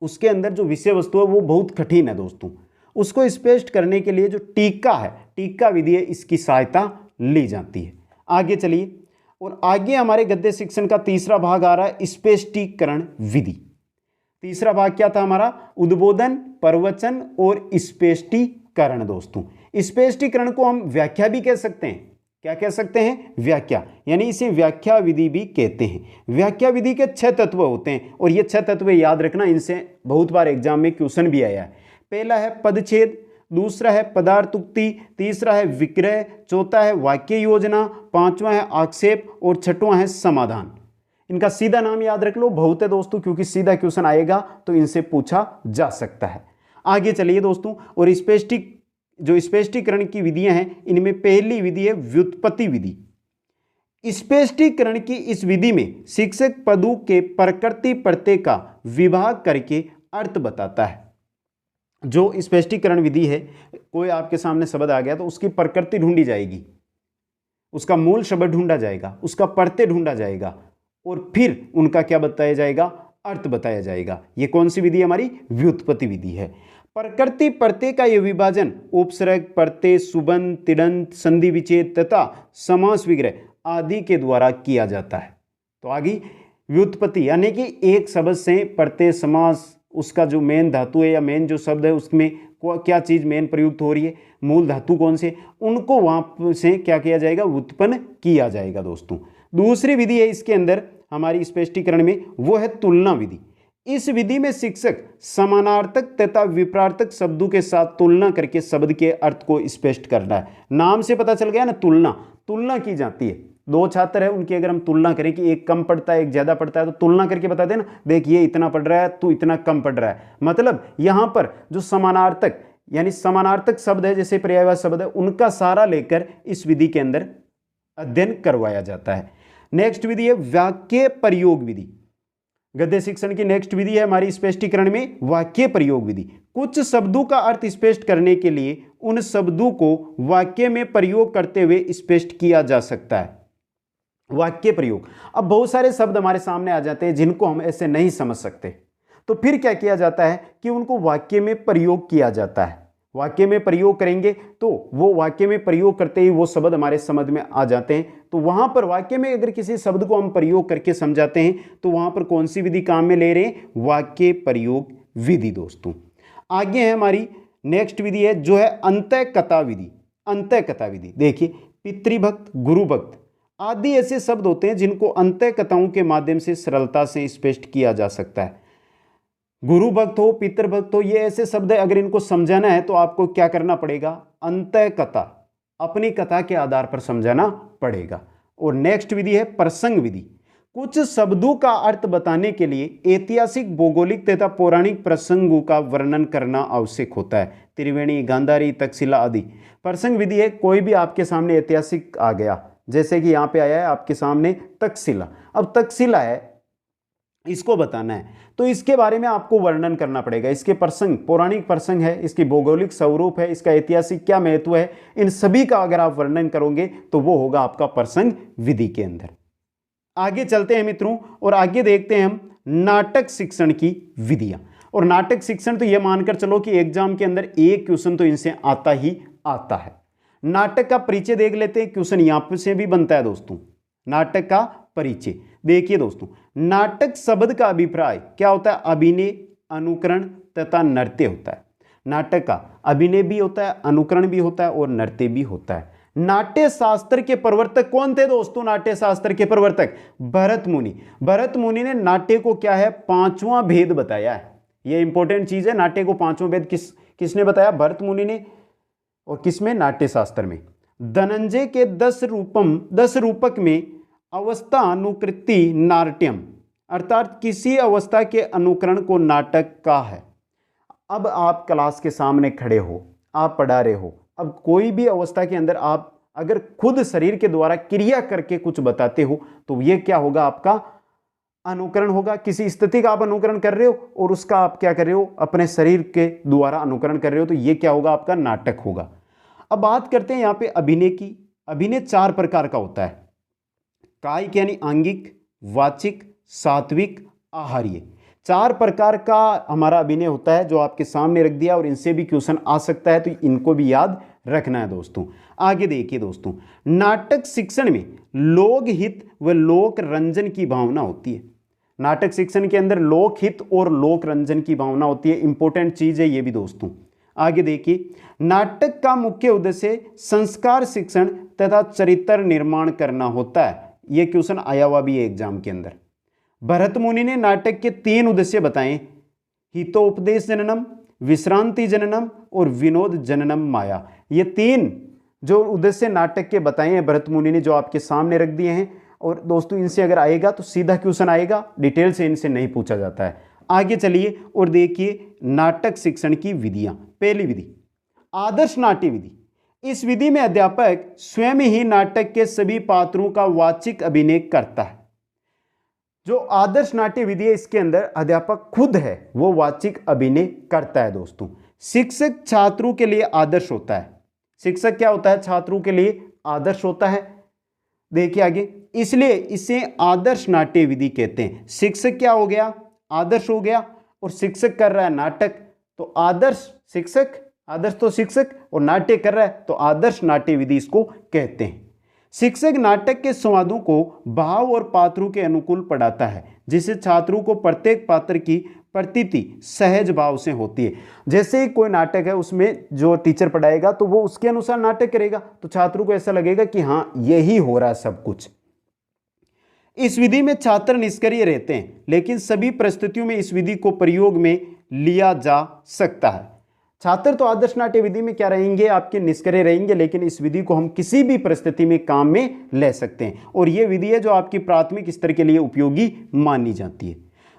उसके अंदर जो विषय वस्तु है वो बहुत कठिन है दोस्तों। उसको स्पष्ट करने के लिए जो टीका है, टीका विधि है, इसकी सहायता ली जाती है। आगे चलिए, और आगे हमारे गद्य शिक्षण का तीसरा भाग आ रहा है स्पष्टीकरण विधि। तीसरा भाग क्या था हमारा? उद्बोधन, प्रवचन और स्पष्टीकरण दोस्तों। स्पष्टीकरण को हम व्याख्या भी कह सकते हैं। क्या कह सकते हैं? व्याख्या, यानी इसे व्याख्या विधि भी कहते हैं। व्याख्या विधि के 6 तत्व होते हैं और ये 6 तत्व याद रखना, इनसे बहुत बार एग्जाम में क्वेश्चन भी आया है। पहला है पदच्छेद, दूसरा है पदार्थोक्ति, तीसरा है विक्रय, चौथा है वाक्य योजना, पांचवा है आक्षेप और छठवां है समाधान। इनका सीधा नाम याद रख लो, बहुत है दोस्तों, क्योंकि सीधा क्वेश्चन आएगा तो इनसे पूछा जा सकता है। आगे चलिए दोस्तों, और जो स्पष्टीकरण की विधियां हैं इनमें पहली विधि है व्युत्पत्ति विधि। स्पष्टीकरण की इस विधि में शिक्षक पदों के प्रकृति प्रत्यय का विभाग करके अर्थ बताता है। जो स्पष्टीकरण विधि है, कोई आपके सामने शब्द आ गया तो उसकी प्रकृति ढूंढी जाएगी, उसका मूल शब्द ढूंढा जाएगा, उसका प्रत्यय ढूंढा जाएगा और फिर उनका क्या बताया जाएगा? अर्थ बताया जाएगा। ये कौन सी विधि हमारी? व्युत्पत्ति विधि है। प्रकृति प्रत्यय का यह विभाजन उपसर्ग, प्रत्यय, सुबंध, तिङत, संधि विच्छेद तथा समास विग्रह आदि के द्वारा किया जाता है। तो आगे व्युत्पत्ति, यानी कि एक शब्द से प्रत्यय, समास, उसका जो मेन धातु है या मेन जो शब्द है उसमें क्या चीज मेन प्रयुक्त हो रही है, मूल धातु कौन से, उनको वहां से क्या किया जाएगा? उत्पन्न किया जाएगा दोस्तों। दूसरी विधि है इसके अंदर हमारी स्पष्टीकरण में, वो है तुलना विधि। इस विधि में शिक्षक समानार्थक तथा विपरीतार्थक शब्दों के साथ तुलना करके शब्द के अर्थ को स्पष्ट करना है। नाम से पता चल गया ना, तुलना की जाती है। दो छात्र है, उनकी अगर हम तुलना करें कि एक कम पढ़ता है एक ज्यादा पढ़ता है, तो तुलना करके बता देना, देख ये इतना पढ़ रहा है तू इतना कम पढ़ रहा है। मतलब यहां पर जो समानार्थक यानी समानार्थक शब्द है, जैसे पर्यायवाची शब्द है, उनका सारा लेकर इस विधि के अंदर अध्ययन करवाया जाता है। नेक्स्ट विधि है वाक्य प्रयोग विधि। गद्य शिक्षण की नेक्स्ट विधि है हमारी स्पष्टीकरण में वाक्य प्रयोग विधि। कुछ शब्दों का अर्थ स्पष्ट करने के लिए उन शब्दों को वाक्य में प्रयोग करते हुए स्पष्ट किया जा सकता है। वाक्य प्रयोग, अब बहुत सारे शब्द हमारे सामने आ जाते हैं जिनको हम ऐसे नहीं समझ सकते, तो फिर क्या किया जाता है कि उनको वाक्य में प्रयोग किया जाता है। वाक्य में प्रयोग करेंगे तो वो वाक्य में प्रयोग करते ही वो शब्द हमारे समझ में आ जाते हैं। तो वहां पर वाक्य में अगर किसी शब्द को हम प्रयोग करके समझाते हैं तो वहां पर कौन सी विधि काम में ले रहे हैं, वाक्य प्रयोग विधि दोस्तों। आगे है हमारी नेक्स्ट विधि है जो है अंतःकथा विधि। अंतःकथा विधि देखिए, पितृभक्त, गुरुभक्त आदि ऐसे शब्द होते हैं जिनको अंतःकथाओं के माध्यम से सरलता से स्पष्ट किया जा सकता है। गुरु भक्त हो, पितृभक्त हो, ये ऐसे शब्द है, अगर इनको समझाना है तो आपको क्या करना पड़ेगा, अंतःकथा अपनी कथा के आधार पर समझाना पड़ेगा। और नेक्स्ट विधि है प्रसंग विधि। कुछ शब्दों का अर्थ बताने के लिए ऐतिहासिक, भौगोलिक तथा पौराणिक प्रसंगों का वर्णन करना आवश्यक होता है। त्रिवेणी, गांधारी, तक्षशिला आदि। प्रसंग विधि है, कोई भी आपके सामने ऐतिहासिक आ गया, जैसे कि यहां पे आया है आपके सामने तक्षशिला। अब तक्षशिला है, इसको बताना है तो इसके बारे में आपको वर्णन करना पड़ेगा। इसके प्रसंग, पौराणिक प्रसंग है, इसकी भौगोलिक स्वरूप है, इसका ऐतिहासिक क्या महत्व है, इन सभी का अगर आप वर्णन करोगे तो वो होगा आपका प्रसंग विधि के अंदर। आगे चलते हैं मित्रों और आगे देखते हैं हम नाटक शिक्षण की विधियां। और नाटक शिक्षण तो यह मानकर चलो कि एग्जाम के अंदर एक क्वेश्चन तो इनसे आता ही आता है। नाटक का परिचय देख लेते हैं, क्वेश्चन यहां से भी बनता है दोस्तों। नाटक का परिचय देखिए दोस्तों, नाटक शब्द का अभिप्राय क्या होता है, अभिनय, अनुकरण तथा नृत्य होता है। नाटक का अभिनय भी होता है, अनुकरण भी होता है और नृत्य भी होता है। नाट्य शास्त्र के प्रवर्तक कौन थे दोस्तों, नाट्य शास्त्र के प्रवर्तक भरत मुनि। भरत मुनि ने नाट्य को क्या है, पांचवां भेद बताया है। यह इंपॉर्टेंट चीज है, नाट्य को पांचवां भेद किसने बताया, भरत मुनि ने। और किसमें, नाट्य शास्त्र में। धनंजय के 10 रूपक में अवस्था अनुकृति नाट्यम, अर्थात किसी अवस्था के अनुकरण को नाटक का है। अब आप क्लास के सामने खड़े हो, आप पढ़ा रहे हो, अब कोई भी अवस्था के अंदर आप अगर खुद शरीर के द्वारा क्रिया करके कुछ बताते हो तो यह क्या होगा, आपका अनुकरण होगा। किसी स्थिति का आप अनुकरण कर रहे हो और उसका आप क्या कर रहे हो, अपने शरीर के द्वारा अनुकरण कर रहे हो, तो यह क्या होगा, आपका नाटक होगा। अब बात करते हैं यहां पे अभिनय की। अभिनय 4 प्रकार का होता है, कायिक यानी आंगिक, वाचिक, सात्विक, आहार्य। 4 प्रकार का हमारा अभिनय होता है जो आपके सामने रख दिया, और इनसे भी क्वेश्चन आ सकता है, तो इनको भी याद रखना है दोस्तों। आगे देखिए दोस्तों, नाटक शिक्षण में लोकहित व लोक रंजन की भावना होती है। नाटक शिक्षण के अंदर लोकहित और लोक रंजन की भावना होती है, इंपॉर्टेंट चीज है ये भी दोस्तों। आगे देखिए, नाटक का मुख्य उद्देश्य संस्कार शिक्षण तथा चरित्र निर्माण करना होता है। यह क्वेश्चन आया हुआ भी है एग्जाम के अंदर। भरत मुनि ने नाटक के 3 उद्देश्य बताए, हितोपदेश जननम, विश्रांति जननम और विनोद जननम माया। ये 3 जो उद्देश्य नाटक के बताए हैं भरत मुनि ने, जो आपके सामने रख दिए हैं। और दोस्तों इनसे अगर आएगा तो सीधा क्वेश्चन आएगा, डिटेल से इनसे नहीं पूछा जाता है। आगे चलिए और देखिए नाटक शिक्षण की विधियां। पहली विधि आदर्श नाट्य विधि। इस विधि में अध्यापक स्वयं ही नाटक के सभी पात्रों का वाचिक अभिनय करता है। जो आदर्श नाट्य विधि है इसके अंदर अध्यापक खुद है वो वाचिक अभिनय करता है दोस्तों। शिक्षक छात्रों के लिए आदर्श होता है। शिक्षक क्या होता है, छात्रों के लिए आदर्श होता है। देखिए आगे, इसलिए इसे आदर्श नाट्य विधि कहते हैं। शिक्षक क्या हो गया, आदर्श हो गया, और शिक्षक कर रहा है नाटक, तो आदर्श शिक्षक, आदर्श तो शिक्षक, और नाट्य कर रहा है तो आदर्श नाट्य विधि इसको कहते हैं। शिक्षक नाटक के संवादों को भाव और पात्रों के अनुकूल पढ़ाता है, जिससे छात्रों को प्रत्येक पात्र की प्रतीति सहज भाव से होती है। जैसे ही कोई नाटक है उसमें जो टीचर पढ़ाएगा तो वो उसके अनुसार नाटक करेगा, तो छात्रों को ऐसा लगेगा कि हाँ यही हो रहा है सब कुछ। इस विधि में छात्र निष्क्रिय रहते हैं, लेकिन सभी परिस्थितियों में इस विधि को प्रयोग में लिया जा सकता है। छात्र तो आदर्श नाट्य विधि में क्या रहेंगे, आपके निष्क्रिय रहेंगे, लेकिन इस विधि को हम किसी भी परिस्थिति में काम में ले सकते हैं और यह विधि है जो आपकी प्राथमिक स्तर के लिए उपयोगी मानी जाती है।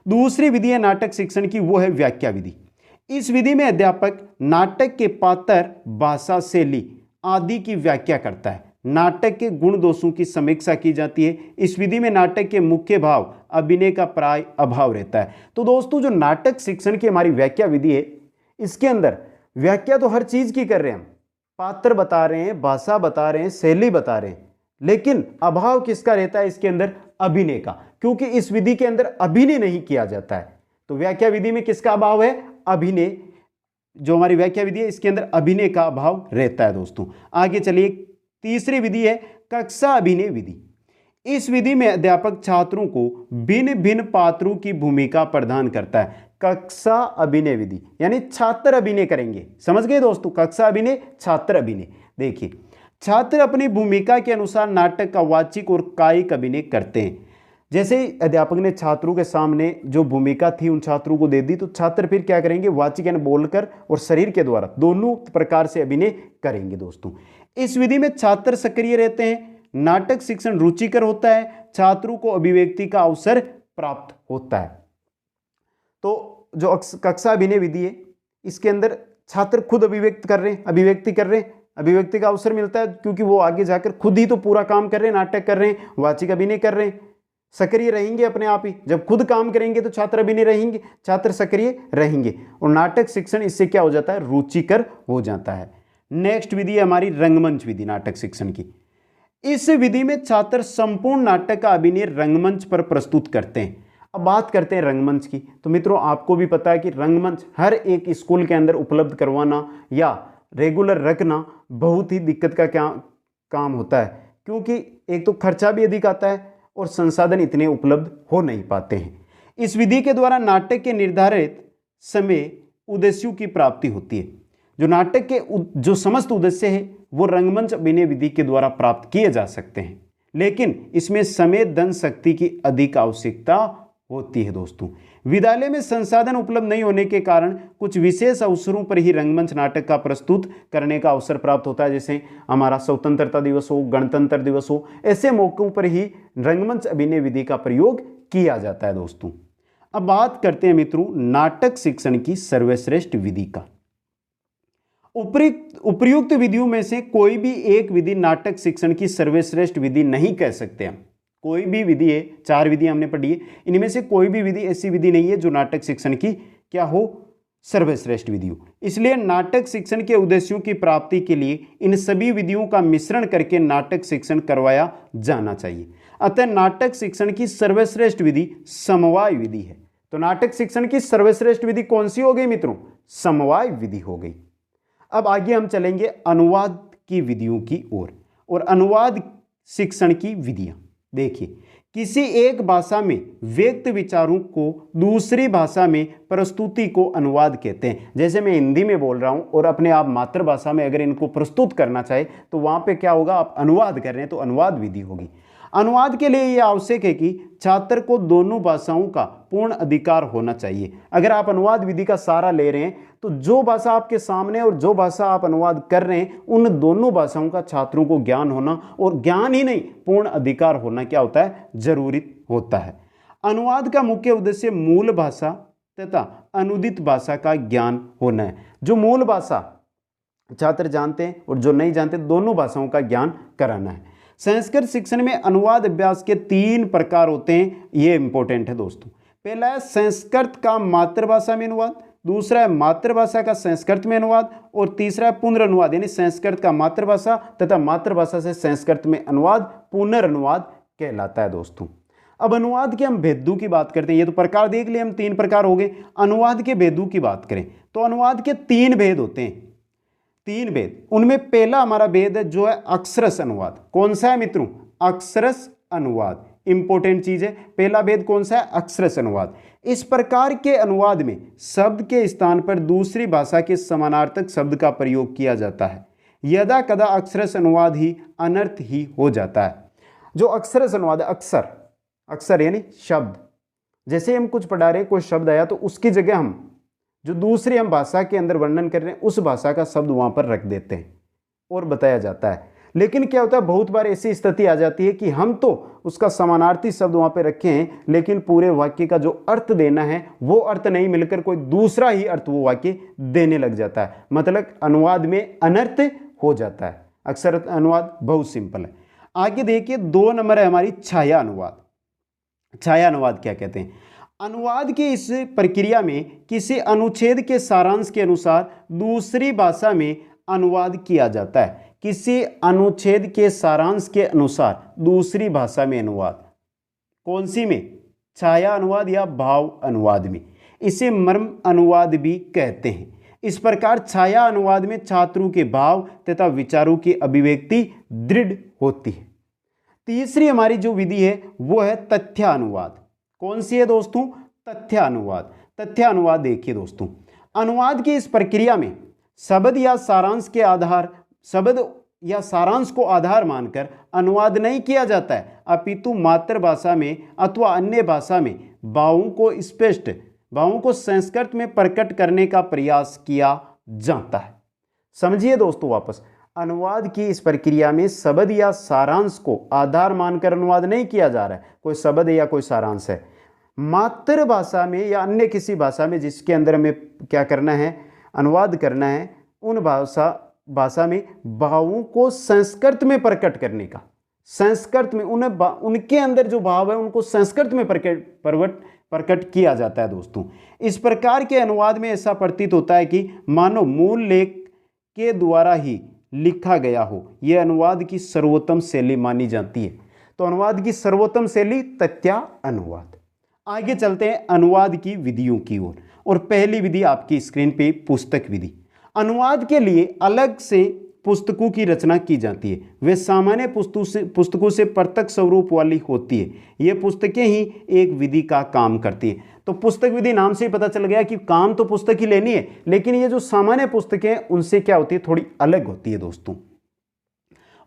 दूसरी विधि है नाटक शिक्षण की, वो है व्याख्या विधि। इस विधि में अध्यापक नाटक के पात्र, भाषा, शैली आदि की व्याख्या करता है। नाटक के गुण दोषों की समीक्षा की जाती है। इस विधि में नाटक के मुख्य भाव अभिनय का प्राय अभाव रहता है। तो दोस्तों, जो नाटक शिक्षण की हमारी व्याख्या विधि है, इसके अंदर व्याख्या तो हर चीज की कर रहे हैं हम, पात्र बता रहे हैं, भाषा बता रहे हैं, शैली बता रहे हैं, लेकिन अभाव किसका रहता है इसके अंदर, अभिनय का, क्योंकि इस विधि के अंदर अभिनय नहीं किया जाता है। तो व्याख्या विधि में किसका अभाव है, अभिनय। जो हमारी व्याख्या विधि है इसके अंदर अभिनय का अभाव रहता है दोस्तों। आगे चलिए, तीसरी विधि है कक्षा अभिनय विधि। इस विधि में अध्यापक छात्रों को भिन्न भिन्न पात्रों की भूमिका प्रदान करता है। कक्षा अभिनय विधि यानी छात्र अभिनय करेंगे, समझ गए दोस्तों, कक्षा अभिनय, छात्र अभिनय। देखिए, छात्र अपनी भूमिका के अनुसार नाटक का वाचिक और कायिक अभिनय करते हैं। जैसे अध्यापक ने छात्रों के सामने जो भूमिका थी उन छात्रों को दे दी, तो छात्र फिर क्या करेंगे, वाचिक यानी बोलकर और शरीर के द्वारा दोनों प्रकार से अभिनय करेंगे दोस्तों। इस विधि में छात्र सक्रिय रहते हैं, नाटक शिक्षण रुचिकर होता है, छात्रों को अभिव्यक्ति का अवसर प्राप्त होता है। तो जो कक्षा अभिनय विधि है, इसके अंदर छात्र खुद अभिव्यक्ति कर रहे हैं, अभिव्यक्ति का अवसर मिलता है, क्योंकि वो आगे जाकर खुद ही तो पूरा काम कर रहे हैं, नाटक कर रहे हैं, वाचिक अभिनय कर रहे हैं, सक्रिय रहेंगे अपने आप ही। जब खुद काम करेंगे तो छात्र अभिनय रहेंगे, छात्र सक्रिय रहेंगे, और नाटक शिक्षण इससे क्या हो जाता है, रुचिकर हो जाता है। नेक्स्ट विधि है हमारी रंगमंच विधि नाटक शिक्षण की। इस विधि में छात्र संपूर्ण नाटक का अभिनय रंगमंच पर प्रस्तुत करते हैं। अब बात करते हैं रंगमंच की। तो मित्रों, आपको भी पता है कि रंगमंच हर एक स्कूल के अंदर उपलब्ध करवाना या रेगुलर रखना बहुत ही दिक्कत का क्या काम होता है, क्योंकि एक तो खर्चा भी अधिक आता है और संसाधन इतने उपलब्ध हो नहीं पाते हैं। इस विधि के द्वारा नाटक के निर्धारित समय उद्देश्यों की प्राप्ति होती है। जो नाटक के जो समस्त उद्देश्य है वो रंगमंच अभिनय विधि के द्वारा प्राप्त किए जा सकते हैं, लेकिन इसमें समय, धन, शक्ति की अधिक आवश्यकता होती है दोस्तों। विद्यालय में संसाधन उपलब्ध नहीं होने के कारण कुछ विशेष अवसरों पर ही रंगमंच नाटक का प्रस्तुत करने का अवसर प्राप्त होता है। जैसे हमारा स्वतंत्रता दिवस हो, गणतंत्र दिवस हो, ऐसे मौकों पर ही रंगमंच अभिनय विधि का प्रयोग किया जाता है दोस्तों। अब बात करते हैं मित्रों नाटक शिक्षण की सर्वश्रेष्ठ विधि का। उपयुक्त विधियों में से कोई भी एक विधि नाटक शिक्षण की सर्वश्रेष्ठ विधि नहीं कह सकते हम। कोई भी विधि है, 4 विधियां हमने पढ़ी है, इनमें से कोई भी विधि ऐसी विधि नहीं है जो नाटक शिक्षण की क्या हो, सर्वश्रेष्ठ विधि हो। इसलिए नाटक शिक्षण के उद्देश्यों की प्राप्ति के लिए इन सभी विधियों का मिश्रण करके नाटक शिक्षण करवाया जाना चाहिए। अतः नाटक शिक्षण की सर्वश्रेष्ठ विधि समवाय विधि है। तो नाटक शिक्षण की सर्वश्रेष्ठ विधि कौन सी हो गई मित्रों, समवाय विधि हो गई। अब आगे हम चलेंगे अनुवाद की विधियों की ओर और अनुवाद शिक्षण की विधियां। देखिए, किसी एक भाषा में व्यक्त विचारों को दूसरी भाषा में प्रस्तुति को अनुवाद कहते हैं। जैसे मैं हिंदी में बोल रहा हूं और अपने आप मातृभाषा में अगर इनको प्रस्तुत करना चाहे तो वहां पे क्या होगा, आप अनुवाद कर रहे हैं तो अनुवाद विधि होगी। अनुवाद के लिए यह आवश्यक है कि छात्र को दोनों भाषाओं का पूर्ण अधिकार होना चाहिए। अगर आप अनुवाद विधि का सहारा ले रहे हैं तो जो भाषा आपके सामने और जो भाषा आप अनुवाद कर रहे हैं उन दोनों भाषाओं का छात्रों को ज्ञान होना, और ज्ञान ही नहीं पूर्ण अधिकार होना क्या होता है, जरूरी होता है। अनुवाद का मुख्य उद्देश्य मूल भाषा तथा अनुदित भाषा का ज्ञान होना है। जो मूल भाषा छात्र जानते हैं और जो नहीं जानते दोनों भाषाओं का ज्ञान कराना है। संस्कृत शिक्षण में अनुवाद अभ्यास के 3 प्रकार होते हैं, ये इंपॉर्टेंट है दोस्तों। पहला है संस्कृत का मातृभाषा में अनुवाद, दूसरा है मातृभाषा का संस्कृत में अनुवाद, और तीसरा है पुनर्अनुवाद यानी संस्कृत का मातृभाषा तथा मातृभाषा से संस्कृत में अनुवाद पुनर्अनुवाद कहलाता है दोस्तों। अब अनुवाद के हम भेदों की बात करते हैं। ये तो प्रकार देख लिए हम, 3 प्रकार हो गए। अनुवाद के भेदों की बात करें तो अनुवाद के 3 भेद होते हैं, 3 भेद। उनमें पहला हमारा भेद है जो है अक्षरस अनुवाद। कौन सा है मित्रों, अक्षरस अनुवाद, इंपॉर्टेंट चीज है। पहला भेद कौन सा है, अक्षरस अनुवाद। इस प्रकार के अनुवाद में शब्द के स्थान पर दूसरी भाषा के समानार्थक शब्द का प्रयोग किया जाता है। यदा कदा अक्षरस अनुवाद ही अनर्थ ही हो जाता है। जो अक्षरस अनुवाद है, अक्षर यानी शब्द। जैसे हम कुछ पढ़ा रहे हैं, कोई शब्द आया तो उसकी जगह हम जो दूसरी हम भाषा के अंदर वर्णन कर रहे हैं उस भाषा का शब्द वहां पर रख देते हैं और बताया जाता है। लेकिन क्या होता है, बहुत बार ऐसी स्थिति आ जाती है कि हम तो उसका समानार्थी शब्द वहां पे रखे हैं, लेकिन पूरे वाक्य का जो अर्थ देना है वो अर्थ नहीं मिलकर कोई दूसरा ही अर्थ वो वाक्य देने लग जाता है। मतलब अनुवाद में अनर्थ हो जाता है। अक्षर अनुवाद बहुत सिंपल है। आगे देखिए 2 नंबर है हमारी छाया अनुवाद। छाया अनुवाद क्या कहते हैं? अनुवाद की इस प्रक्रिया में किसी अनुच्छेद के सारांश के अनुसार दूसरी भाषा में अनुवाद किया जाता है। किसी अनुच्छेद के सारांश के अनुसार दूसरी भाषा में अनुवाद, कौन सी में? छाया अनुवाद या भाव अनुवाद में। इसे मर्म अनुवाद भी कहते हैं। इस प्रकार छाया अनुवाद में छात्रों के भाव तथा विचारों की अभिव्यक्ति दृढ़ होती है। तीसरी हमारी जो विधि है वो है तथ्य अनुवाद। कौन सी है दोस्तों? तथ्य अनुवाद। तथ्य अनुवाद देखिए दोस्तों, अनुवाद की इस प्रक्रिया में शब्द या सारांश को आधार मानकर अनुवाद नहीं किया जाता है, अपितु मातृभाषा में अथवा अन्य भाषा में भावों को संस्कृत में प्रकट करने का प्रयास किया जाता है। समझिए दोस्तों, वापस अनुवाद की इस प्रक्रिया में शब्द या सारांश को आधार मानकर अनुवाद नहीं किया जा रहा है, कोई शब्द या कोई सारांश है, मातृभाषा में या अन्य किसी भाषा में जिसके अंदर हमें क्या करना है, अनुवाद करना है, उन भाषा में भावों को संस्कृत में प्रकट करने का, संस्कृत में उनके अंदर जो भाव है उनको संस्कृत में प्रकट किया जाता है दोस्तों। इस प्रकार के अनुवाद में ऐसा प्रतीत होता है कि मानो मूल लेख के द्वारा ही लिखा गया हो। यह अनुवाद की सर्वोत्तम शैली मानी जाती है। तो अनुवाद की सर्वोत्तम शैली तथ्य अनुवाद। आगे चलते हैं अनुवाद की विधियों की ओर, और पहली विधि आपकी स्क्रीन पे पुस्तक विधि। अनुवाद के लिए अलग से पुस्तकों की रचना की जाती है। वे सामान्य पुस्तकों से पृथक स्वरूप वाली होती है। ये पुस्तकें ही एक विधि का काम करती है। तो पुस्तक विधि नाम से ही पता चल गया कि काम तो पुस्तक ही लेनी है, लेकिन ये जो सामान्य पुस्तकें हैं उनसे क्या होती है, थोड़ी अलग होती है दोस्तों।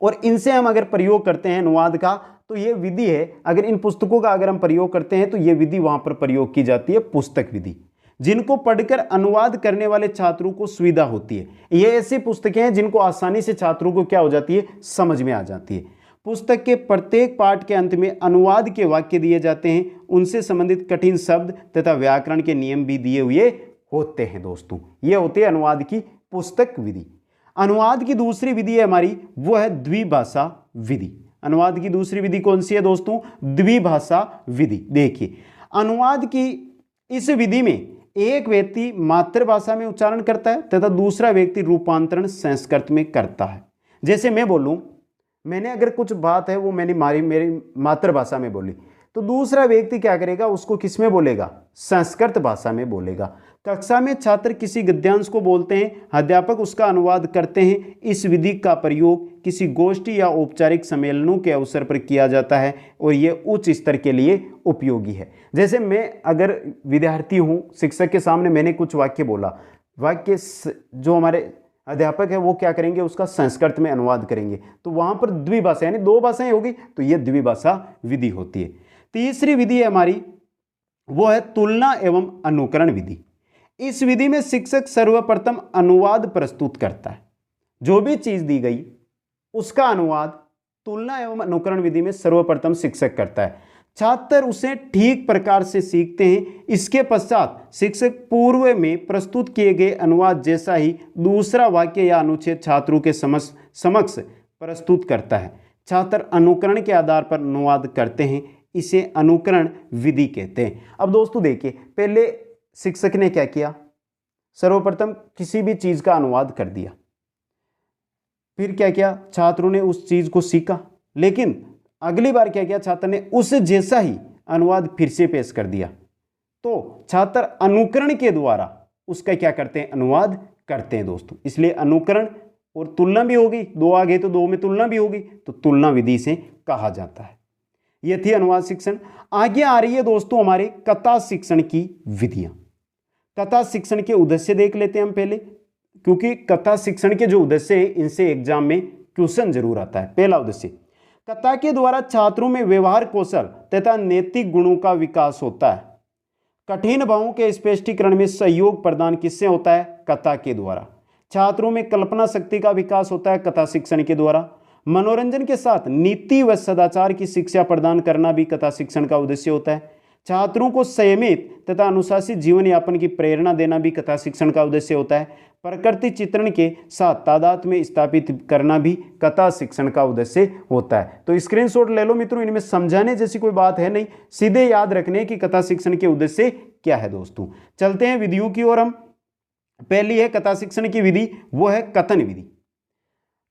और इनसे हम अगर प्रयोग करते हैं अनुवाद का तो ये विधि है, अगर इन पुस्तकों का अगर हम प्रयोग करते हैं तो ये विधि वहां पर प्रयोग की जाती है, पुस्तक विधि, जिनको पढ़कर अनुवाद करने वाले छात्रों को सुविधा होती है। ये ऐसी पुस्तकें हैं जिनको आसानी से छात्रों को क्या हो जाती है, समझ में आ जाती है। पुस्तक के प्रत्येक पाठ के अंत में अनुवाद के वाक्य दिए जाते हैं, उनसे संबंधित कठिन शब्द तथा व्याकरण के नियम भी दिए हुए होते हैं दोस्तों। ये होती है अनुवाद की पुस्तक विधि। अनुवाद की दूसरी विधि है हमारी, वो है द्विभाषा विधि। अनुवाद की दूसरी विधि कौन सी है दोस्तों? द्विभाषा विधि। देखिए, अनुवाद की इस विधि में एक व्यक्ति मातृभाषा में उच्चारण करता है तथा दूसरा व्यक्ति रूपांतरण संस्कृत में करता है। जैसे मैं बोलूं, मैंने अगर कुछ बात है वो मेरी मातृभाषा में बोली, तो दूसरा व्यक्ति क्या करेगा, उसको किस में बोलेगा? संस्कृत भाषा में बोलेगा। कक्षा में छात्र किसी गद्यांश को बोलते हैं, अध्यापक उसका अनुवाद करते हैं। इस विधि का प्रयोग किसी गोष्ठी या औपचारिक सम्मेलनों के अवसर पर किया जाता है और यह उच्च स्तर के लिए उपयोगी है। जैसे मैं अगर विद्यार्थी हूँ, शिक्षक के सामने मैंने कुछ वाक्य बोला, वाक्य जो हमारे अध्यापक है वो क्या करेंगे, उसका संस्कृत में अनुवाद करेंगे, तो वहाँ पर द्विभाषा यानी 2 भाषाएं होगी, तो यह द्विभाषा विधि होती है। तीसरी विधि है हमारी, वो है तुलना एवं अनुकरण विधि। इस विधि में शिक्षक सर्वप्रथम अनुवाद प्रस्तुत करता है। जो भी चीज दी गई उसका अनुवाद तुलना एवं अनुकरण विधि में सर्वप्रथम शिक्षक करता है। छात्र उसे ठीक प्रकार से सीखते हैं। इसके पश्चात शिक्षक पूर्व में प्रस्तुत किए गए अनुवाद जैसा ही दूसरा वाक्य या अनुच्छेद छात्रों के समक्ष प्रस्तुत करता है। छात्र अनुकरण के आधार पर अनुवाद करते हैं, इसे अनुकरण विधि कहते हैं। अब दोस्तों देखिए, पहले शिक्षक ने क्या किया, सर्वप्रथम किसी भी चीज का अनुवाद कर दिया, फिर क्या किया, छात्रों ने उस चीज को सीखा, लेकिन अगली बार क्या किया, छात्र ने उस जैसा ही अनुवाद फिर से पेश कर दिया। तो छात्र अनुकरण के द्वारा उसका क्या करते हैं, अनुवाद करते हैं दोस्तों। इसलिए अनुकरण और तुलना भी होगी, 2 आ गए तो 2 में तुलना भी होगी, तो तुलना विधि से कहा जाता है। यह थी अनुवाद शिक्षण। आगे आ रही है दोस्तों हमारे कथा शिक्षण की विधियां। कथा शिक्षण के उद्देश्य देख लेते हैं हम पहले, क्योंकि कथा शिक्षण के जो उद्देश्य है इनसे एग्जाम में क्वेश्चन जरूर आता है। पहला उद्देश्य, कथा के द्वारा छात्रों में व्यवहार कौशल तथा नैतिक गुणों का विकास होता है। कठिन भावों के स्पष्टीकरण में सहयोग प्रदान किससे होता है? कथा के द्वारा। छात्रों में कल्पना शक्ति का विकास होता है कथा शिक्षण के द्वारा। मनोरंजन के साथ नीति व सदाचार की शिक्षा प्रदान करना भी कथा शिक्षण का उद्देश्य होता है। छात्रों को संयमित तथा अनुशासित जीवन यापन की प्रेरणा देना भी कथा शिक्षण का उद्देश्य होता है। प्रकृति चित्रण के साथ तादाद में स्थापित करना भी कथा शिक्षण का उद्देश्य होता है। तो स्क्रीनशॉट ले लो मित्रों, इनमें समझाने जैसी कोई बात है नहीं, सीधे याद रखने की कथा शिक्षण के उद्देश्य क्या है दोस्तों। चलते हैं विधियों की ओर। हम पहली है कथा शिक्षण की विधि, वो है कथन विधि।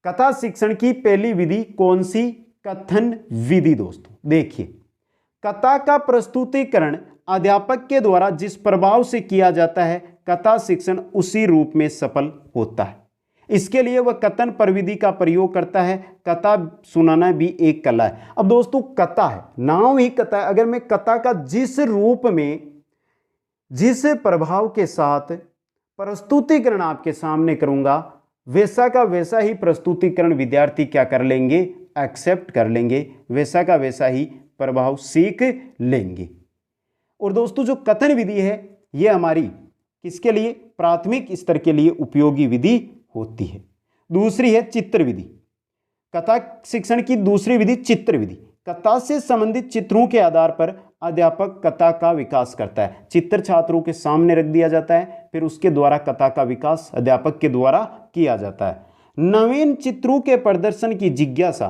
कथा शिक्षण की पहली विधि कौन सी? कथन विधि। दोस्तों देखिए, कथा का प्रस्तुतिकरण अध्यापक के द्वारा जिस प्रभाव से किया जाता है, कथा शिक्षण उसी रूप में सफल होता है। इसके लिए वह कथन प्रविधि का प्रयोग करता है। कथा सुनाना भी एक कला है। अब दोस्तों कथा है, नाम ही कथा है। अगर मैं कथा का जिस रूप में, जिस प्रभाव के साथ प्रस्तुतिकरण आपके सामने करूंगा, वैसा का वैसा ही प्रस्तुतिकरण विद्यार्थी क्या कर लेंगे? एक्सेप्ट कर लेंगे, वैसा का वैसा ही प्रभाव सीख लेंगे। और दोस्तों जो कथन विधि है, यह हमारी किसके लिए? प्राथमिक स्तर के लिए उपयोगी विधि होती है। दूसरी है चित्र विधि। कथा शिक्षण की दूसरी विधि चित्र विधि। कथा से संबंधित चित्रों के आधार पर अध्यापक कथा का विकास करता है। चित्र छात्रों के सामने रख दिया जाता है, फिर उसके द्वारा कथा का विकास अध्यापक के द्वारा किया जाता है। नवीन चित्रों के प्रदर्शन की जिज्ञासा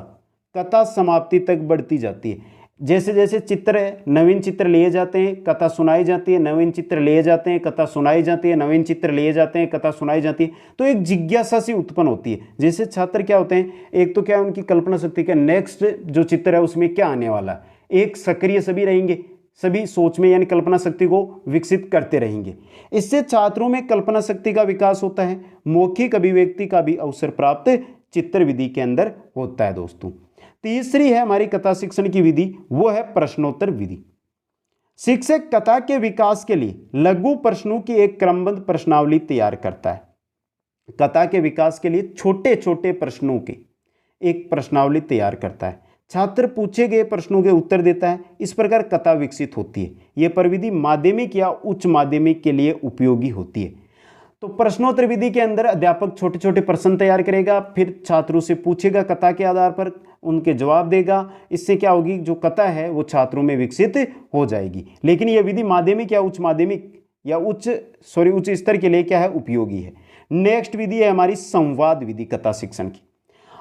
कथा समाप्ति तक बढ़ती जाती है। जैसे जैसे चित्र, नवीन चित्र लिए जाते हैं, कथा सुनाई जाती है, नवीन चित्र लिए जाते हैं, कथा सुनाई जाती है, नवीन चित्र लिए जाते हैं, कथा सुनाई जाती है, तो एक जिज्ञासा सी उत्पन्न होती है। जैसे छात्र क्या होते हैं, एक तो क्या है उनकी कल्पना शक्ति का नेक्स्ट जो चित्र है उसमें क्या आने वाला है, एक सक्रिय सभी रहेंगे, सभी सोच में यानी कल्पना शक्ति को विकसित करते रहेंगे। इससे छात्रों में कल्पना शक्ति का विकास होता है। मौखिक अभिव्यक्ति का भी अवसर प्राप्त चित्र विधि के अंदर होता है दोस्तों। तीसरी है हमारी कथा शिक्षण की विधि, वो है प्रश्नोत्तर विधि। शिक्षक कथा के विकास के लिए लघु प्रश्नों की एक क्रमबद्ध प्रश्नावली तैयार करता है। कथा के विकास के लिए छोटे छोटे प्रश्नों के एक प्रश्नावली तैयार करता है। छात्र पूछे गए प्रश्नों के उत्तर देता है। इस प्रकार कथा विकसित होती है। यह प्रविधि माध्यमिक या उच्च माध्यमिक के लिए उपयोगी होती है। तो प्रश्नोत्तर विधि के अंदर अध्यापक छोटे छोटे प्रश्न तैयार करेगा, फिर छात्रों से पूछेगा, कथा के आधार पर उनके जवाब देगा। इससे क्या होगी, जो कथा है वो छात्रों में विकसित हो जाएगी। लेकिन यह विधि माध्यमिक या उच्च माध्यमिक या उच्च स्तर के लिए क्या है, उपयोगी है। नेक्स्ट विधि है हमारी संवाद विधि कथा शिक्षण की।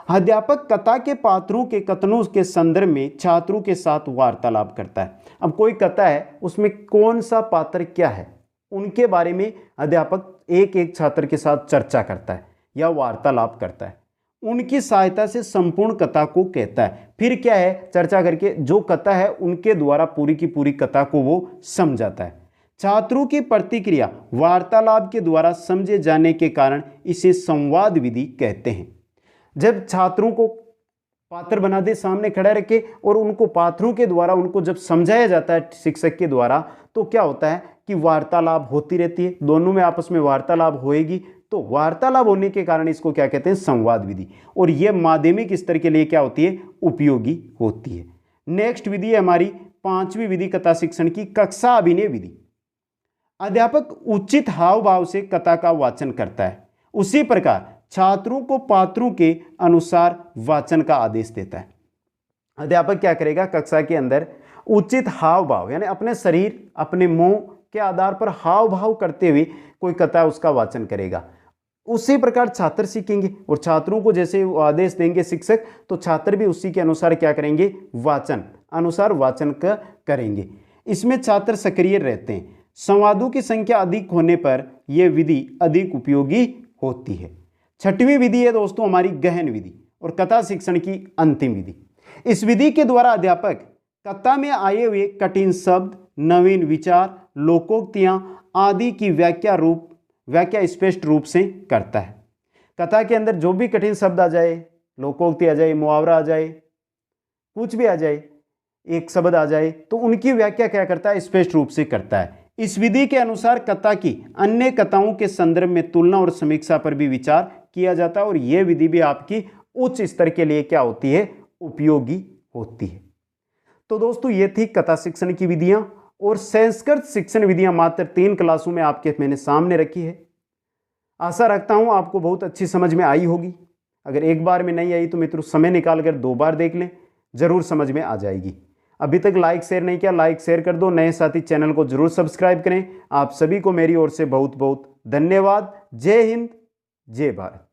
अध्यापक कथा के पात्रों के कथनों के संदर्भ में छात्रों के साथ वार्तालाप करता है। अब कोई कथा है, उसमें कौन सा पात्र क्या है, उनके बारे में अध्यापक एक एक छात्र के साथ चर्चा करता है या वार्तालाप करता है। उनकी सहायता से संपूर्ण कथा को कहता है। फिर क्या है, चर्चा करके जो कथा है उनके द्वारा पूरी की पूरी कथा को वो समझाता है। छात्रों की प्रतिक्रिया वार्तालाप के द्वारा समझे जाने के कारण इसे संवाद विधि कहते हैं। जब छात्रों को पात्र बना दे, सामने खड़ा रखे और उनको पात्रों के द्वारा उनको जब समझाया जाता है शिक्षक के द्वारा, तो क्या होता है कि वार्तालाप होती रहती है। दोनों में आपस में वार्तालाप होएगी, तो वार्तालाप होने के कारण इसको क्या कहते हैं, संवाद विधि। और यह माध्यमिक स्तर के लिए क्या होती है, उपयोगी होती है। नेक्स्ट विधि है हमारी पांचवी विधि कथा शिक्षण की, कक्षा अभिनय विधि। अध्यापक उचित हाव भाव से कथा का वाचन करता है। उसी प्रकार छात्रों को पात्रों के अनुसार वाचन का आदेश देता है। अध्यापक क्या करेगा, कक्षा के अंदर उचित हाव भाव यानी अपने शरीर, अपने मुंह के आधार पर हाव भाव करते हुए कोई कथा उसका वाचन करेगा। उसी प्रकार छात्र सीखेंगे और छात्रों को जैसे आदेश देंगे शिक्षक, तो छात्र भी उसी के अनुसार क्या करेंगे, वाचन करेंगे। इसमें छात्र सक्रिय रहते हैं। संवादों की संख्या अधिक होने पर यह विधि अधिक उपयोगी होती है। छठवीं विधि है दोस्तों हमारी गहन विधि और कथा शिक्षण की अंतिम विधि। इस विधि के द्वारा अध्यापक कथा में आए हुए कठिन शब्द, नवीन विचार, लोकोक्तियां आदि की व्याख्या स्पष्ट रूप से करता है। कथा के अंदर जो भी कठिन शब्द आ जाए, लोकोक्ति आ जाए, मुहावरा आ जाए, कुछ भी आ जाए, एक शब्द आ जाए, तो उनकी व्याख्या क्या करता है, स्पष्ट रूप से करता है। इस विधि के अनुसार कथा की अन्य कथाओं के संदर्भ में तुलना और समीक्षा पर भी विचार किया जाता है और यह विधि भी आपकी उच्च स्तर के लिए क्या होती है, उपयोगी होती है। तो दोस्तों ये थी कथा शिक्षण की विधियां और संस्कृत शिक्षण विधियां मात्र 3 क्लासों में आपके मैंने सामने रखी है। आशा रखता हूं आपको बहुत अच्छी समझ में आई होगी। अगर एक बार में नहीं आई तो मित्रों समय निकालकर 2 बार देख लें, जरूर समझ में आ जाएगी। अभी तक लाइक शेयर नहीं किया, लाइक शेयर कर दो। नए साथी चैनल को जरूर सब्सक्राइब करें। आप सभी को मेरी ओर से बहुत बहुत धन्यवाद। जय हिंद, जय भारत।